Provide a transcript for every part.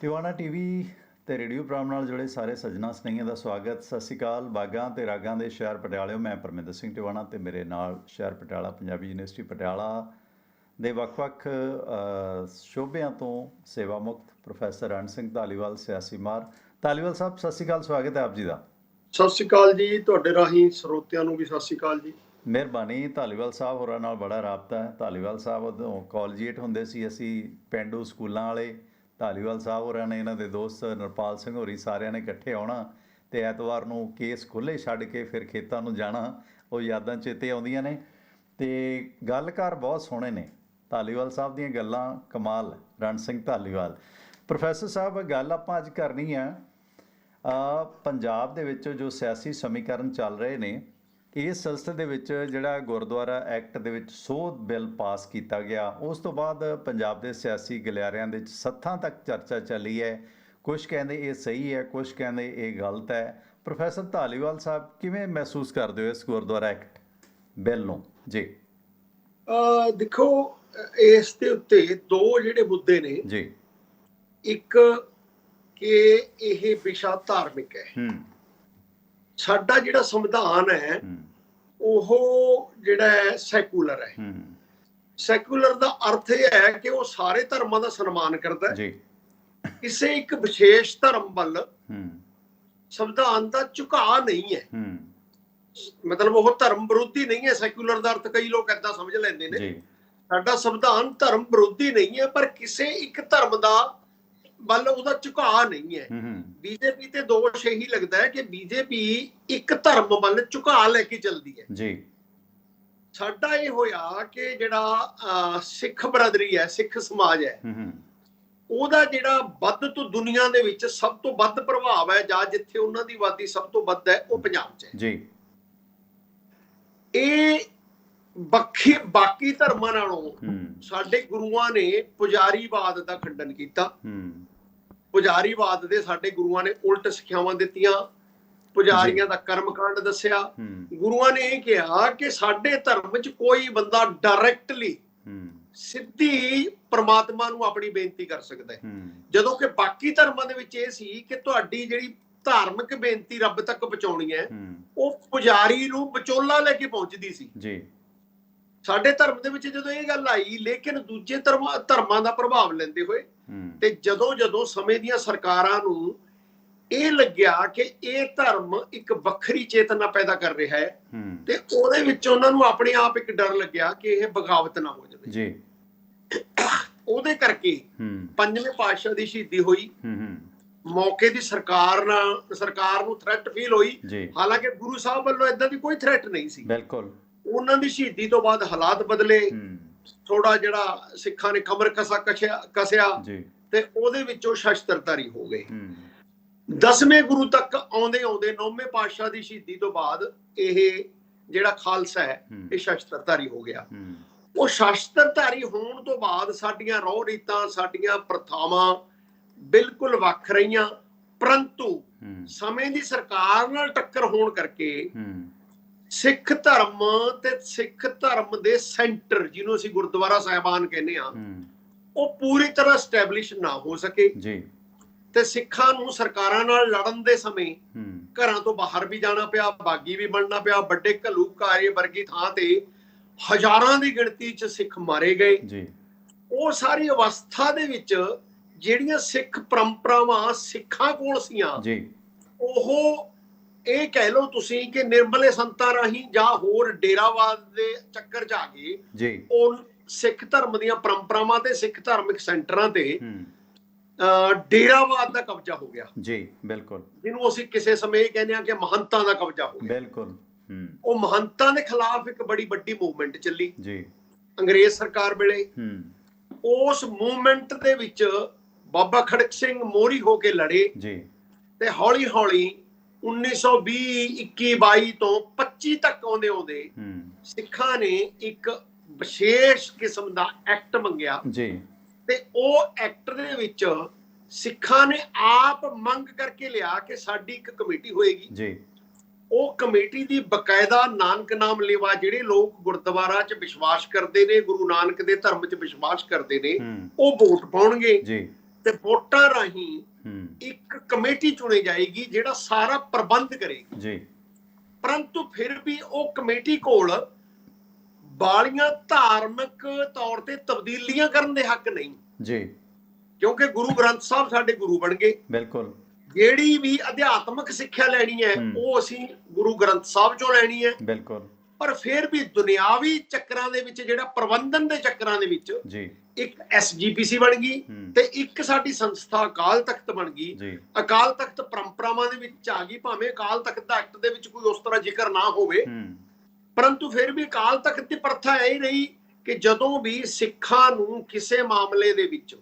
Tiwana TV ਤੇ radio programme ਨਾਲ ਜੁੜੇ ਸਾਰੇ ਸੱਜਣਾ ਸਨੇਹੀਆਂ ਦਾ ਸਵਾਗਤ। ਸਤਿ ਸ਼੍ਰੀ ਅਕਾਲ। ਬਾਗਾਂ ਤੇ ਰਾਗਾਂ ਦੇ ਸ਼ਹਿਰ ਪਟਿਆਲਿਓ, ਮੈਂ ਪਰਮਿੰਦਰ ਸਿੰਘ ਟਿਵਾਣਾ ਤੇ ਮੇਰੇ ਨਾਲ ਸ਼ਹਿਰ ਪਟਿਆਲਾ ਪੰਜਾਬੀ ਯੂਨੀਵਰਸਿਟੀ ਪਟਿਆਲਾ ਦੇ ਵੱਖ-ਵੱਖ ਸ਼ੋਬਿਆਂ ਤੋਂ ਸੇਵਾ ਮੁਕਤ ਪ੍ਰੋਫੈਸਰ ਰਣ ਸਿੰਘ ਧਾਲੀਵਾਲ, ਸਿਆਸੀ ਮਾਹਰ। ਧਾਲੀਵਾਲ ਸਾਹਿਬ, ਸਤਿ ਸ਼੍ਰੀ ਅਕਾਲ, ਸਵਾਗਤ ਹੈ ਆਪ ਜੀ ਦਾ। ਸਤਿ ਸ਼੍ਰੀ ਅਕਾਲ ਜੀ, ਤੁਹਾਡੇ ਰਾਹੀਂ ਸਰੋਤਿਆਂ ਨੂੰ ਵੀ ਸਤਿ ਸ਼੍ਰੀ ਅਕਾਲ ਜੀ। ਮਿਹਰਬਾਨੀ। ਧਾਲੀਵਾਲ ਸਾਹਿਬ ਹੋਰਾਂ ਨਾਲ ਬੜਾ ਰਾਬਤਾ ਹੈ। ਧਾਲੀਵਾਲ ਸਾਹਿਬ ਉਦੋਂ ਕਾਲਜੀਏਟ ਹੁੰਦੇ ਸੀ, ਅਸੀਂ ਪੇਂਡੂ ਸਕੂਲਾਂ ਵਾਲੇ। ਧਾਲੀਵਾਲ ਸਾਹਿਬ ਹੋਰਾਂ ਨੇ, ਇਹਨਾਂ ਦੇ ਦੋਸਤ ਨਿਰਪਾਲ ਸਿੰਘ ਹੋਰੀ, ਸਾਰਿਆਂ ਨੇ ਇਕੱਠੇ ਆਉਣਾ ਅਤੇ ਐਤਵਾਰ ਨੂੰ ਕੇਸ ਖੁੱਲ੍ਹੇ ਛੱਡ ਕੇ ਫਿਰ ਖੇਤਾਂ ਨੂੰ ਜਾਣਾ। ਉਹ ਯਾਦਾਂ ਚੇਤੇ ਆਉਂਦੀਆਂ ਨੇ। ਅਤੇ ਗੱਲਕਾਰ ਬਹੁਤ ਸੋਹਣੇ ਨੇ, ਧਾਲੀਵਾਲ ਸਾਹਿਬ ਦੀਆਂ ਗੱਲਾਂ ਕਮਾਲ। ਰਣ ਸਿੰਘ ਧਾਲੀਵਾਲ ਪ੍ਰੋਫੈਸਰ ਸਾਹਿਬ, ਗੱਲ ਆਪਾਂ ਅੱਜ ਕਰਨੀ ਆ ਪੰਜਾਬ ਦੇ ਵਿੱਚ ਜੋ ਸਿਆਸੀ ਸਮੀਕਰਨ ਚੱਲ ਰਹੇ ਨੇ, ਇਸ ਸਿਲਸਿਲੇ ਦੇ ਵਿੱਚ ਜਿਹੜਾ ਗੁਰਦੁਆਰਾ ਐਕਟ ਦੇ ਵਿੱਚ ਸੋਧ ਬਿੱਲ ਪਾਸ ਕੀਤਾ ਗਿਆ, ਉਸ ਤੋਂ ਬਾਅਦ ਪੰਜਾਬ ਦੇ ਸਿਆਸੀ ਗਲਿਆਰਿਆਂ ਦੇ ਵਿੱਚ ਸੱਥਾਂ ਤੱਕ ਚਰਚਾ ਚੱਲੀ ਹੈ। ਕੁਛ ਕਹਿੰਦੇ ਇਹ ਸਹੀ ਹੈ, ਕੁਛ ਕਹਿੰਦੇ ਇਹ ਗਲਤ ਹੈ। ਪ੍ਰੋਫੈਸਰ ਧਾਲੀਵਾਲ ਸਾਹਿਬ, ਕਿਵੇਂ ਮਹਿਸੂਸ ਕਰਦੇ ਹੋ ਇਸ ਗੁਰਦੁਆਰਾ ਐਕਟ ਬਿੱਲ ਨੂੰ? ਜੀ ਦੇਖੋ, ਇਸ ਦੇ ਉੱਤੇ ਦੋ ਜਿਹੜੇ ਮੁੱਦੇ ਨੇ ਜੀ। ਇੱਕ ਕਿ ਇਹ ਵਿਸ਼ਾ ਧਾਰਮਿਕ ਹੈ। ਸਾਡਾ ਜਿਹੜਾ ਸੰਵਿਧਾਨ ਹੈ ਉਹ ਜਿਹੜਾ ਹੈ ਸੈਕੂਲਰ ਹੈ। ਸੈਕੂਲਰ ਦਾ ਅਰਥ ਇਹ ਹੈ ਕਿ ਉਹ ਸਾਰੇ ਧਰਮਾਂ ਦਾ ਸਨਮਾਨ ਕਰਦਾ ਹੈ। ਕਿਸੇ ਇੱਕ ਵਿਸ਼ੇਸ਼ ਧਰਮ ਵੱਲ ਸੰਵਿਧਾਨ ਦਾ ਝੁਕਾਅ ਨਹੀਂ ਹੈ। ਮਤਲਬ ਉਹ ਧਰਮ ਵਿਰੋਧੀ ਨਹੀਂ ਹੈ। ਸੈਕੂਲਰ ਦਾ ਅਰਥ ਕਈ ਲੋਕ ਏਦਾਂ ਸਮਝ ਲੈਂਦੇ ਨੇ। ਸਾਡਾ ਸੰਵਿਧਾਨ ਧਰਮ ਵਿਰੋਧੀ ਨਹੀਂ ਹੈ, ਪਰ ਕਿਸੇ ਇੱਕ ਧਰਮ ਦਾ ਵੱਲ ਉਹਦਾ ਝੁਕਾਅ ਨਹੀਂ ਹੈ। ਬੀਜੇਪੀ ਤੇ ਦੋਸ਼ ਇਹੀ ਲੱਗਦਾ ਹੈ ਕਿ ਬੀਜੇਪੀ ਇੱਕ ਧਰਮ ਵੱਲ ਝੁਕਾਅ ਲੈ ਕੇ ਚੱਲਦੀ ਹੈ ਜੀ। ਸਾਡਾ ਇਹ ਹੋਇਆ ਕਿ ਜਿਹੜਾ ਸਿੱਖ ਬਰਾਦਰੀ ਹੈ, ਸਿੱਖ ਸਮਾਜ ਹੈ, ਉਹਦਾ ਜਿਹੜਾ ਵੱਧ ਤੋਂ ਦੁਨੀਆ ਦੇ ਵਿੱਚ ਸਭ ਤੋਂ ਵੱਧ ਪ੍ਰਭਾਵ ਹੈ, ਜਾਂ ਜਿੱਥੇ ਉਹਨਾਂ ਦੀ ਆਬਾਦੀ ਸਭ ਤੋਂ ਵੱਧ ਹੈ, ਉਹ ਪੰਜਾਬ 'ਚ ਹੈ ਜੀ। ਇਹ ਬਾਕੀ ਧਰਮਾਂ ਨਾਲੋਂ ਸਾਡੇ ਗੁਰੂਆਂ ਨੇ ਪੁਜਾਰੀਵਾਦ ਦਾ ਖੰਡਨ ਕੀਤਾ। ਪੁਜਾਰੀਵਾਦ ਦੇ ਸਾਡੇ ਗੁਰੂਆਂ ਨੇ ਉਲਟ ਸਿੱਖਿਆਵਾਂ ਦਿੱਤੀਆਂ, ਪੁਜਾਰੀਆਂ ਦਾ ਕਰਮਕਾਂਡ ਦੱਸਿਆ। ਗੁਰੂਆਂ ਨੇ ਇਹ ਕਿਹਾ ਕਿ ਸਾਡੇ ਧਰਮ 'ਚ ਕੋਈ ਬੰਦਾ ਡਾਇਰੈਕਟਲੀ ਸਿੱਧੀ ਪ੍ਰਮਾਤਮਾ ਨੂੰ ਆਪਣੀ ਬੇਨਤੀ ਕਰ ਸਕਦਾ ਹੈ, ਜਦੋਂ ਕਿ ਬਾਕੀ ਧਰਮਾਂ ਦੇ ਵਿੱਚ ਇਹ ਸੀ ਕਿ ਤੁਹਾਡੀ ਜਿਹੜੀ ਧਾਰਮਿਕ ਬੇਨਤੀ ਰੱਬ ਤੱਕ ਪਹੁੰਚਾਉਣੀ ਹੈ, ਉਹ ਪੁਜਾਰੀ ਨੂੰ ਵਿਚੋਲਾ ਲੈ ਕੇ ਪਹੁੰਚਦੀ ਸੀ ਜੀ। ਸਾਡੇ ਧਰਮ ਦੇ ਵਿੱਚ ਜਦੋਂ ਇਹ ਗੱਲ ਆਈ, ਲੇਕਿਨ ਦੂਜੇ ਧਰਮਾਂ ਦਾ ਪ੍ਰਭਾਵ ਲੈਂਦੇ ਹੋਏ ਤੇ ਜਦੋਂ ਸਮੇਂ ਦੀਆਂ ਸਰਕਾਰਾਂ ਨੂੰ ਇਹ ਲੱਗਿਆ ਕਿ ਇਹ ਧਰਮ ਇੱਕ ਵੱਖਰੀ ਚੇਤਨਾ ਪੈਦਾ ਕਰ ਰਿਹਾ ਹੈ, ਤੇ ਉਹਦੇ ਵਿੱਚ ਉਹਨਾਂ ਨੂੰ ਆਪਣੇ ਆਪ ਇੱਕ ਡਰ ਲੱਗਿਆ ਕਿ ਇਹ ਬਗਾਵਤ ਨਾ ਹੋ ਜਾਵੇ ਜੀ। ਉਹਦੇ ਕਰਕੇ ਪੰਜਵੇਂ ਪਾਤਸ਼ਾਹ ਦੀ ਸ਼ਹੀਦੀ ਹੋਈ। ਮੌਕੇ ਦੀ ਸਰਕਾਰ ਨੂੰ ਥ੍ਰੈਟ ਫੀਲ ਹੋਈ, ਹਾਲਾਂਕਿ ਗੁਰੂ ਸਾਹਿਬ ਵੱਲੋਂ ਏਦਾਂ ਦੀ ਕੋਈ ਥ੍ਰੈਟ ਨਹੀਂ ਸੀ। ਬਿਲਕੁਲ। ਉਹਨਾਂ ਦੀ ਸ਼ਹੀਦੀ ਤੋਂ ਬਾਅਦ ਹਾਲਾਤ ਬਦਲੇ, ਥੋੜਾ ਜਿਹੜਾ ਸਿੱਖਾਂ ਨੇ ਕਮਰ ਕਸਿਆ ਤੇ ਉਹਦੇ ਵਿੱਚੋਂ ਸ਼ਸਤਰਧਾਰੀ ਹੋ ਗਏ। 10ਵੇਂ ਗੁਰੂ ਤੱਕ ਆਉਂਦੇ 9ਵੇਂ ਪਾਤਸ਼ਾਹ ਦੀ ਸ਼ਹੀਦੀ ਤੋਂ ਬਾਅਦ ਇਹ ਜਿਹੜਾ ਖਾਲਸਾ ਹੈ, ਇਹ ਸ਼ਸਤਰਧਾਰੀ ਹੋ ਗਿਆ। ਉਹ ਸ਼ਸਤਰਧਾਰੀ ਹੋਣ ਤੋਂ ਬਾਅਦ ਸਾਡੀਆਂ ਰਹੁ ਰੀਤਾਂ, ਸਾਡੀਆਂ ਪ੍ਰਥਾਵਾਂ ਬਿਲਕੁਲ ਵੱਖ ਰਹੀਆਂ, ਪਰੰਤੂ ਸਮੇਂ ਦੀ ਸਰਕਾਰ ਨਾਲ ਟੱਕਰ ਹੋਣ ਕਰਕੇ ਸਿੱਖ ਧਰਮ ਤੇ ਸਿੱਖ ਧਰਮ ਦੇ ਸੈਂਟਰ, ਜਿਹਨੂੰ ਅਸੀਂ ਗੁਰਦੁਆਰਾ ਸਾਹਿਬਾਨ ਕਹਿੰਦੇ ਆ, ਉਹ ਪੂਰੀ ਤਰ੍ਹਾਂ ਸਟੈਬਲਿਸ਼ ਨਾ ਹੋ ਸਕੇ ਤੇ ਸਿੱਖਾਂ ਨੂੰ ਸਰਕਾਰਾਂ ਨਾਲ ਲੜਨ ਦੇ ਸਮੇਂ ਘਰਾਂ ਤੋਂ ਬਾਹਰ ਵੀ ਜਾਣਾ ਪਿਆ, ਬਾਗੀ ਵੀ ਬਣਨਾ ਪਿਆ। ਵੱਡੇ ਘੱਲੂਘਾਰੇ ਵਰਗੀ ਥਾਂ ਤੇ ਹਜ਼ਾਰਾਂ ਦੀ ਗਿਣਤੀ 'ਚ ਸਿੱਖ ਮਾਰੇ ਗਏ। ਉਹ ਸਾਰੀ ਅਵਸਥਾ ਦੇ ਵਿੱਚ ਜਿਹੜੀਆਂ ਸਿੱਖ ਪਰੰਪਰਾਵਾਂ ਸਿੱਖਾਂ ਕੋਲ ਸੀਆਂ, ਉਹ ਇਹ ਕਹਿ ਲਓ ਤੁਸੀਂ ਕਿ ਨਿਰਮਲੇ ਸੰਤਾਂ ਰਾਹੀਂ ਜਾਂ ਹੋਰ ਡੇਰਾਵਾਦ ਦੇ ਚੱਕਰ 'ਚ ਆ ਗਏ। ਉਹ ਸਿੱਖ ਧਰਮ ਦੀਆਂ ਪਰੰਪਰਾਵਾਂ ਤੇ ਸਿੱਖ ਧਾਰਮਿਕ ਸੈਂਟਰਾਂ ਤੇ ਡੇਰਾਵਾਦ ਦਾ ਕਬਜ਼ਾ ਹੋ ਗਿਆ ਜੀ। ਬਿਲਕੁਲ। ਜਿਹਨੂੰ ਅਸੀਂ ਕਿਸੇ ਸਮੇਂ ਇਹ ਕਹਿੰਦੇ ਆ ਕਿ ਮਹੰਤਾਂ ਦਾ ਕਬਜ਼ਾ ਹੋ ਗਿਆ। ਬਿਲਕੁਲ। ਉਹ ਮਹੰਤਾਂ ਦੇ ਖਿਲਾਫ ਇੱਕ ਬੜੀ ਵੱਡੀ ਮੂਵਮੈਂਟ ਚੱਲੀ ਜੀ ਅੰਗਰੇਜ਼ ਸਰਕਾਰ ਵੇਲੇ। ਉਸ ਮੂਵਮੈਂਟ ਦੇ ਵਿੱਚ ਬਾਬਾ ਖੜਕ ਸਿੰਘ ਮੋਹਰੀ ਹੋ ਕੇ ਲੜੇ ਜੀ, ਤੇ ਹੌਲੀ ਹੌਲੀ 1920, 21, 22 ਤੋਂ 25 ਤੱਕ ਆਉਂਦੇ ਸਿੱਖਾਂ ਨੇ ਇੱਕ ਵਿਸ਼ੇਸ਼ ਕਿਸਮ ਦਾ ਐਕਟ ਮੰਗਿਆ ਜੀ, ਤੇ ਉਹ ਐਕਟ ਦੇ ਵਿੱਚ ਸਿੱਖਾਂ ਨੇ ਆਪ ਮੰਗ ਕਰਕੇ ਲਿਆ ਕਿ ਸਾਡੀ ਇੱਕ ਕਮੇਟੀ ਹੋਏਗੀ ਜੀ। ਉਹ ਕਮੇਟੀ ਦੀ ਬਕਾਇਦਾ ਨਾਨਕ ਨਾਮ ਲੇਵਾ, ਜਿਹੜੇ ਲੋਕ ਗੁਰਦੁਆਰਾ 'ਚ ਵਿਸ਼ਵਾਸ ਕਰਦੇ ਨੇ, ਗੁਰੂ ਨਾਨਕ ਦੇ ਧਰਮ 'ਚ ਵਿਸ਼ਵਾਸ ਕਰਦੇ ਨੇ, ਉਹ ਵੋਟ ਪਾਉਣਗੇ ਜੀ। ਤੇ ਵੋਟਾਂ ਰਾਹੀਂ ਇੱਕ ਕਮੇਟੀ ਚੁਣੀ ਜਾਏਗੀ ਜਿਹੜਾ ਸਾਰਾ ਪ੍ਰਬੰਧ ਕਰੇਗੀ ਜੀ। ਪਰੰਤੂ ਫਿਰ ਵੀ ਉਹ ਕਮੇਟੀ ਕੋਲ ਬਾਲੀਆਂ ਧਾਰਮਿਕ ਤੌਰ ਤੇ ਤਬਦੀਲੀਆਂ ਕਰਨ ਦੇ ਹੱਕ ਨਹੀਂ ਜੀ, ਕਿਉਂਕਿ ਗੁਰੂ ਗ੍ਰੰਥ ਸਾਹਿਬ ਸਾਡੇ ਗੁਰੂ ਬਣ ਗਏ। ਬਿਲਕੁਲ। ਜਿਹੜੀ ਵੀ ਅਧਿਆਤਮਿਕ ਸਿੱਖਿਆ ਲੈਣੀ ਹੈ ਉਹ ਅਸੀਂ ਗੁਰੂ ਗ੍ਰੰਥ ਸਾਹਿਬ ਚੋਂ ਲੈਣੀ ਹੈ। ਬਿਲਕੁਲ। ਪਰ ਫਿਰ ਵੀ ਦੁਨਿਆਵੀ ਚੱਕਰਾਂ ਦੇ ਵਿੱਚ, ਜਿਹੜਾ ਪ੍ਰਬੰਧਨ ਦੇ ਚੱਕਰਾਂ ਦੇ ਵਿੱਚ ਜੀ, ਇੱਕ SGPC ਬਣ ਗਈ ਤੇ ਇੱਕ ਸਾਡੀ ਸੰਸਥਾ ਅਕਾਲ ਤਖਤ ਬਣ ਗਈ। ਅਕਾਲ ਤਖਤ ਪਰੰਪਰਾਵਾਂ ਦੇ ਵਿੱਚ ਆ ਗਈ, ਭਾਵੇਂ ਅਕਾਲ ਤਖਤ ਦਾ ਐਕਟ ਦੇ ਵਿੱਚ ਕੋਈ ਉਸ ਤਰ੍ਹਾਂ ਜ਼ਿਕਰ ਨਾ ਹੋਵੇ, ਪਰੰਤੂ ਫਿਰ ਵੀ ਅਕਾਲ ਤਖਤ ਦੀ ਪ੍ਰਥਾ ਇਹ ਰਹੀ ਕਿ ਜਦੋਂ ਵੀ ਸਿੱਖਾਂ ਨੂੰ ਕਿਸੇ ਮਾਮਲੇ ਦੇ ਵਿੱਚ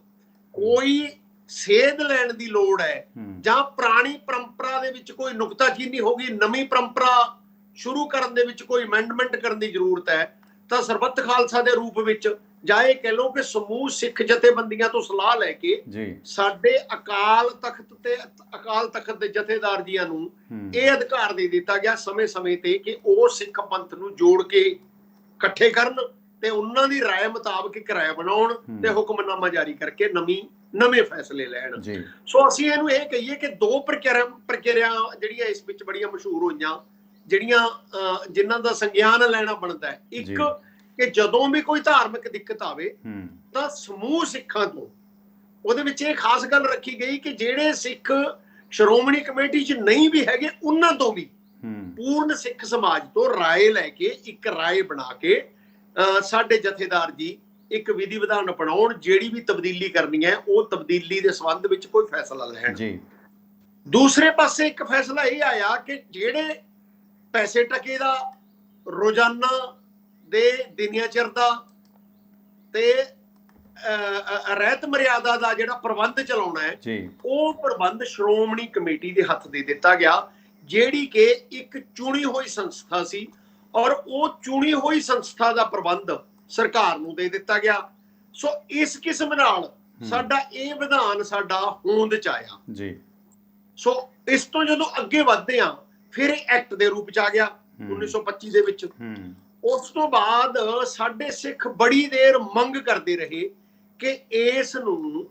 ਕੋਈ ਸੇਧ ਲੈਣ ਦੀ ਲੋੜ ਹੈ ਜਾਂ ਪੁਰਾਣੀ ਪਰੰਪਰਾ ਦੇ ਵਿੱਚ ਕੋਈ ਨੁਕਤਾਚੀਨੀ ਹੋ ਗਈ, ਨਵੀਂ ਪਰੰਪਰਾ ਸ਼ੁਰੂ ਕਰਨ ਦੇ ਵਿੱਚ ਕੋਈ ਅਮੈਂਡਮੈਂਟ ਕਰਨ ਦੀ ਜ਼ਰੂਰਤ ਹੈ, ਤਾਂ ਸਰਬੱਤ ਖਾਲਸਾ ਦੇ ਰੂਪ ਵਿੱਚ ਜਾਂ ਇਹ ਕਹਿ ਲਓ ਕਿ ਸਮੂਹ ਸਿੱਖ ਜਥੇਬੰਦੀਆਂ ਤੋਂ ਸਲਾਹ ਲੈ ਕੇ ਸਾਡੇ ਅਕਾਲ ਤਖਤ ਦੇ ਜਥੇਦਾਰ ਜੀਆਂ ਨੂੰ ਇਹ ਅਧਿਕਾਰ ਦੇ ਦਿੱਤਾ ਗਿਆ ਸਮੇਂ-ਸਮੇਂ ਤੇ ਕਿ ਉਹ ਸਿੱਖ ਪੰਥ ਨੂੰ ਜੋੜ ਕੇ ਇਕੱਠੇ ਕਰਨ ਤੇ ਉਹਨਾਂ ਦੀ ਰਾਏ ਮੁਤਾਬਕ ਇੱਕ ਰਾਏ ਬਣਾਉਣ ਤੇ ਹੁਕਮਨਾਮਾ ਜਾਰੀ ਕਰਕੇ ਨਵੇਂ ਫੈਸਲੇ ਲੈਣ। ਸੋ ਅਸੀਂ ਇਹਨੂੰ ਇਹ ਕਹੀਏ ਕਿ ਦੋ ਪ੍ਰਕਿਰਿਆ ਜਿਹੜੀਆਂ ਇਸ ਵਿੱਚ ਬੜੀਆਂ ਮਸ਼ਹੂਰ ਹੋਈਆਂ, ਜਿਨ੍ਹਾਂ ਦਾ ਸੰਗਿਆਨ ਲੈਣਾ ਬਣਦਾ ਹੈ। ਇੱਕ ਕਿ ਜਦੋਂ ਵੀ ਕੋਈ ਧਾਰਮਿਕ ਦਿੱਕਤ ਆਵੇ ਤਾਂ ਸਮੂਹ ਸਿੱਖਾਂ ਤੋਂ, ਉਹਦੇ ਵਿੱਚ ਇਹ ਖਾਸ ਗੱਲ ਰੱਖੀ ਗਈ ਕਿ ਜਿਹੜੇ ਸਿੱਖ ਸ਼੍ਰੋਮਣੀ ਕਮੇਟੀ 'ਚ ਨਹੀਂ ਵੀ ਹੈਗੇ ਉਹਨਾਂ ਤੋਂ ਵੀ ਪੂਰਨ ਸਿੱਖ ਸਮਾਜ ਤੋਂ ਰਾਏ ਲੈ ਕੇ ਇੱਕ ਰਾਏ ਬਣਾ ਕੇ ਸਾਡੇ ਜਥੇਦਾਰ ਜੀ ਇੱਕ ਵਿਧੀ ਵਿਧਾਨ ਅਪਣਾਉਣ, ਜਿਹੜੀ ਵੀ ਤਬਦੀਲੀ ਕਰਨੀ ਹੈ ਉਹ ਤਬਦੀਲੀ ਦੇ ਸੰਬੰਧ ਵਿੱਚ ਕੋਈ ਫੈਸਲਾ ਲੈਣ। ਦੂਸਰੇ ਪਾਸੇ ਇੱਕ ਫੈਸਲਾ ਇਹ ਆਇਆ ਕਿ ਜਿਹੜੇ ਪੈਸੇ ਟਕੇ ਦਾ, ਰੋਜ਼ਾਨਾ ਦੇ ਦਿਨਚਰਿਆ ਦਾ ਤੇ ਰਹਿਤ ਮਰਿਆਦਾ ਦਾ ਜਿਹੜਾ ਪ੍ਰਬੰਧ ਚਲਾਉਣਾ ਹੈ ਉਹ ਪ੍ਰਬੰਧ ਸ਼੍ਰੋਮਣੀ ਕਮੇਟੀ ਦੇ ਹੱਥ ਦੇ ਦਿੱਤਾ ਗਿਆ, ਜਿਹੜੀ ਕਿ ਇੱਕ ਚੁਣੀ ਹੋਈ ਸੰਸਥਾ ਸੀ, ਔਰ ਉਹ ਚੁਣੀ ਹੋਈ ਸੰਸਥਾ ਦਾ ਪ੍ਰਬੰਧ ਸਰਕਾਰ ਨੂੰ ਦੇ ਦਿੱਤਾ ਗਿਆ। ਸੋ ਇਸ ਕਿਸਮ ਨਾਲ ਸਾਡਾ ਇਹ ਵਿਧਾਨ ਸਾਡਾ ਹੋਂਦ ਚ ਆਇਆ ਜੀ। ਸੋ ਇਸ ਤੋਂ ਜਦੋਂ ਅੱਗੇ ਵਧਦੇ ਆ ਫਿਰ ਇਹ ਐਕਟ ਦੇ ਰੂਪ ਚ ਆ ਗਿਆ 1925 ਦੇ ਵਿੱਚ। ਉਸ ਤੋਂ ਬਾਅਦ ਸਾਡੇ ਸਿੱਖ ਬੜੀ ਦੇਰ ਮੰਗ ਕਰਦੇ ਰਹੇ ਕਿ ਇਸ ਨੂੰ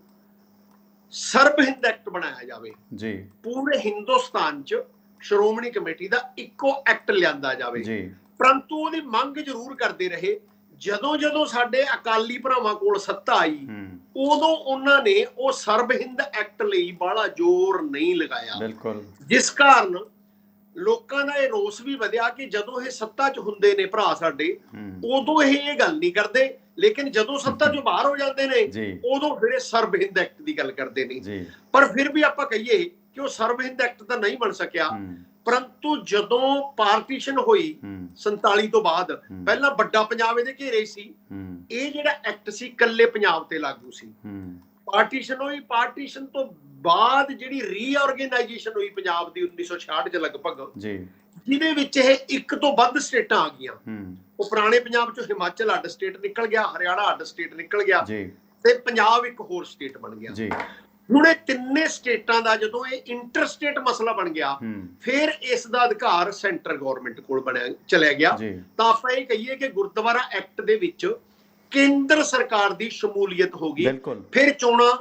ਸਰਬ ਹਿੰਦ ਐਕਟ ਬਣਾਇਆ ਜਾਵੇ ਜੀ, ਪੂਰੇ ਹਿੰਦੁਸਤਾਨ ਚ ਸ਼੍ਰੋਮਣੀ ਕਮੇਟੀ ਦਾ ਇੱਕੋ ਐਕਟ ਲਿਆਂਦਾ ਜਾਵੇ ਜੀ। ਪਰੰਤੂ ਉਹਦੀ ਮੰਗ ਜ਼ਰੂਰ ਕਰਦੇ ਰਹੇ। ਜਦੋਂ ਸਾਡੇ ਅਕਾਲੀ ਭਰਾਵਾਂ ਕੋਲ ਸੱਤਾ ਆਈ ਉਦੋਂ ਉਹਨਾਂ ਨੇ ਉਹ ਸਰਬ ਹਿੰਦ ਐਕਟ ਲਈ ਬਾਹਲਾ ਜ਼ੋਰ ਨਹੀਂ ਲਗਾਇਆ, ਬਿਲਕੁਲ, ਜਿਸ ਕਾਰਨ ਲੋਕਾਂ ਦਾ ਇਹ ਰੋਸ ਵੀ ਵਧਿਆ ਕਿ ਜਦੋਂ ਇਹ ਸੱਤਾ 'ਚ ਹੁੰਦੇ ਨੇ ਭਰਾ ਸਾਡੇ ਉਦੋਂ ਇਹ ਗੱਲ ਨਹੀਂ ਕਰਦੇ, ਲੇਕਿਨ ਜਦੋਂ ਸੱਤਾ 'ਚੋਂ ਬਾਹਰ ਹੋ ਜਾਂਦੇ ਨੇ ਉਦੋਂ ਫਿਰ ਇਹ ਸਰਬ ਹਿੰਦ ਐਕਟ ਦੀ ਗੱਲ ਕਰਦੇ ਨੇ। ਪਰ ਫਿਰ ਵੀ ਆਪਾਂ ਕਹੀਏ ਕਿ ਉਹ ਸਰਬ ਹਿੰਦ ਐਕਟ ਤਾਂ ਨਹੀਂ ਬਣ ਸਕਿਆ। ਪਰੰਤੂ ਜਦੋਂ ਪਾਰਟੀਸ਼ਨ ਹੋਈ 47 ਤੋਂ ਬਾਅਦ, ਪਹਿਲਾਂ ਵੱਡਾ ਪੰਜਾਬ ਇਹਦੇ ਘੇਰੇ ਸੀ, ਇਹ ਜਿਹੜਾ ਐਕਟ ਸੀ ਇਕੱਲੇ ਪੰਜਾਬ ਤੇ ਲਾਗੂ ਸੀ। ਪਾਰਟੀਸ਼ਨ ਹੋਈ, ਪਾਰਟੀਸ਼ਨ ਤੋਂ ਬਾਅਦ ਜਿਹੜੀ ਰੀਆਰਗੇਨਾਈਜੇਸ਼ਨ ਹੋਈ ਪੰਜਾਬ ਦੀ 1966 ਚ ਲਗਭਗ, ਜਿਹਦੇ ਵਿੱਚ ਇਹ ਇੱਕ ਤੋਂ ਵੱਧ ਸਟੇਟਾਂ ਆ ਗਈਆਂ। ਉਹ ਪੁਰਾਣੇ ਪੰਜਾਬ ਚੋਂ ਹਿਮਾਚਲ ਅੱਡ ਸਟੇਟ ਨਿਕਲ ਗਿਆ, ਹਰਿਆਣਾ ਅੱਡ ਸਟੇਟ ਨਿਕਲ ਗਿਆ ਤੇ ਪੰਜਾਬ ਇੱਕ ਹੋਰ ਸਟੇਟ ਬਣ ਗਿਆ। ਹੁਣ ਇਹ ਤਿੰਨੇ ਸਟੇਟਾਂ ਦਾ ਜਦੋਂ ਇਹ ਇੰਟਰਸਟੇਟ ਮਸਲਾ ਬਣ ਗਿਆ, ਫਿਰ ਇਸ ਦਾ ਅਧਿਕਾਰ ਸੈਂਟਰ ਗਵਰਨਮੈਂਟ ਕੋਲ ਚਲਿਆ ਗਿਆ। ਤਾਂ ਆਪਾਂ ਇਹ ਕਹੀਏ ਕਿ ਗੁਰਦੁਆਰਾ ਐਕਟ ਦੇ ਵਿੱਚ ਕੇਂਦਰ ਸਰਕਾਰ ਦੀ ਸ਼ਮੂਲੀਅਤ ਹੋ ਗਈ। ਫਿਰ ਚੋਣਾਂ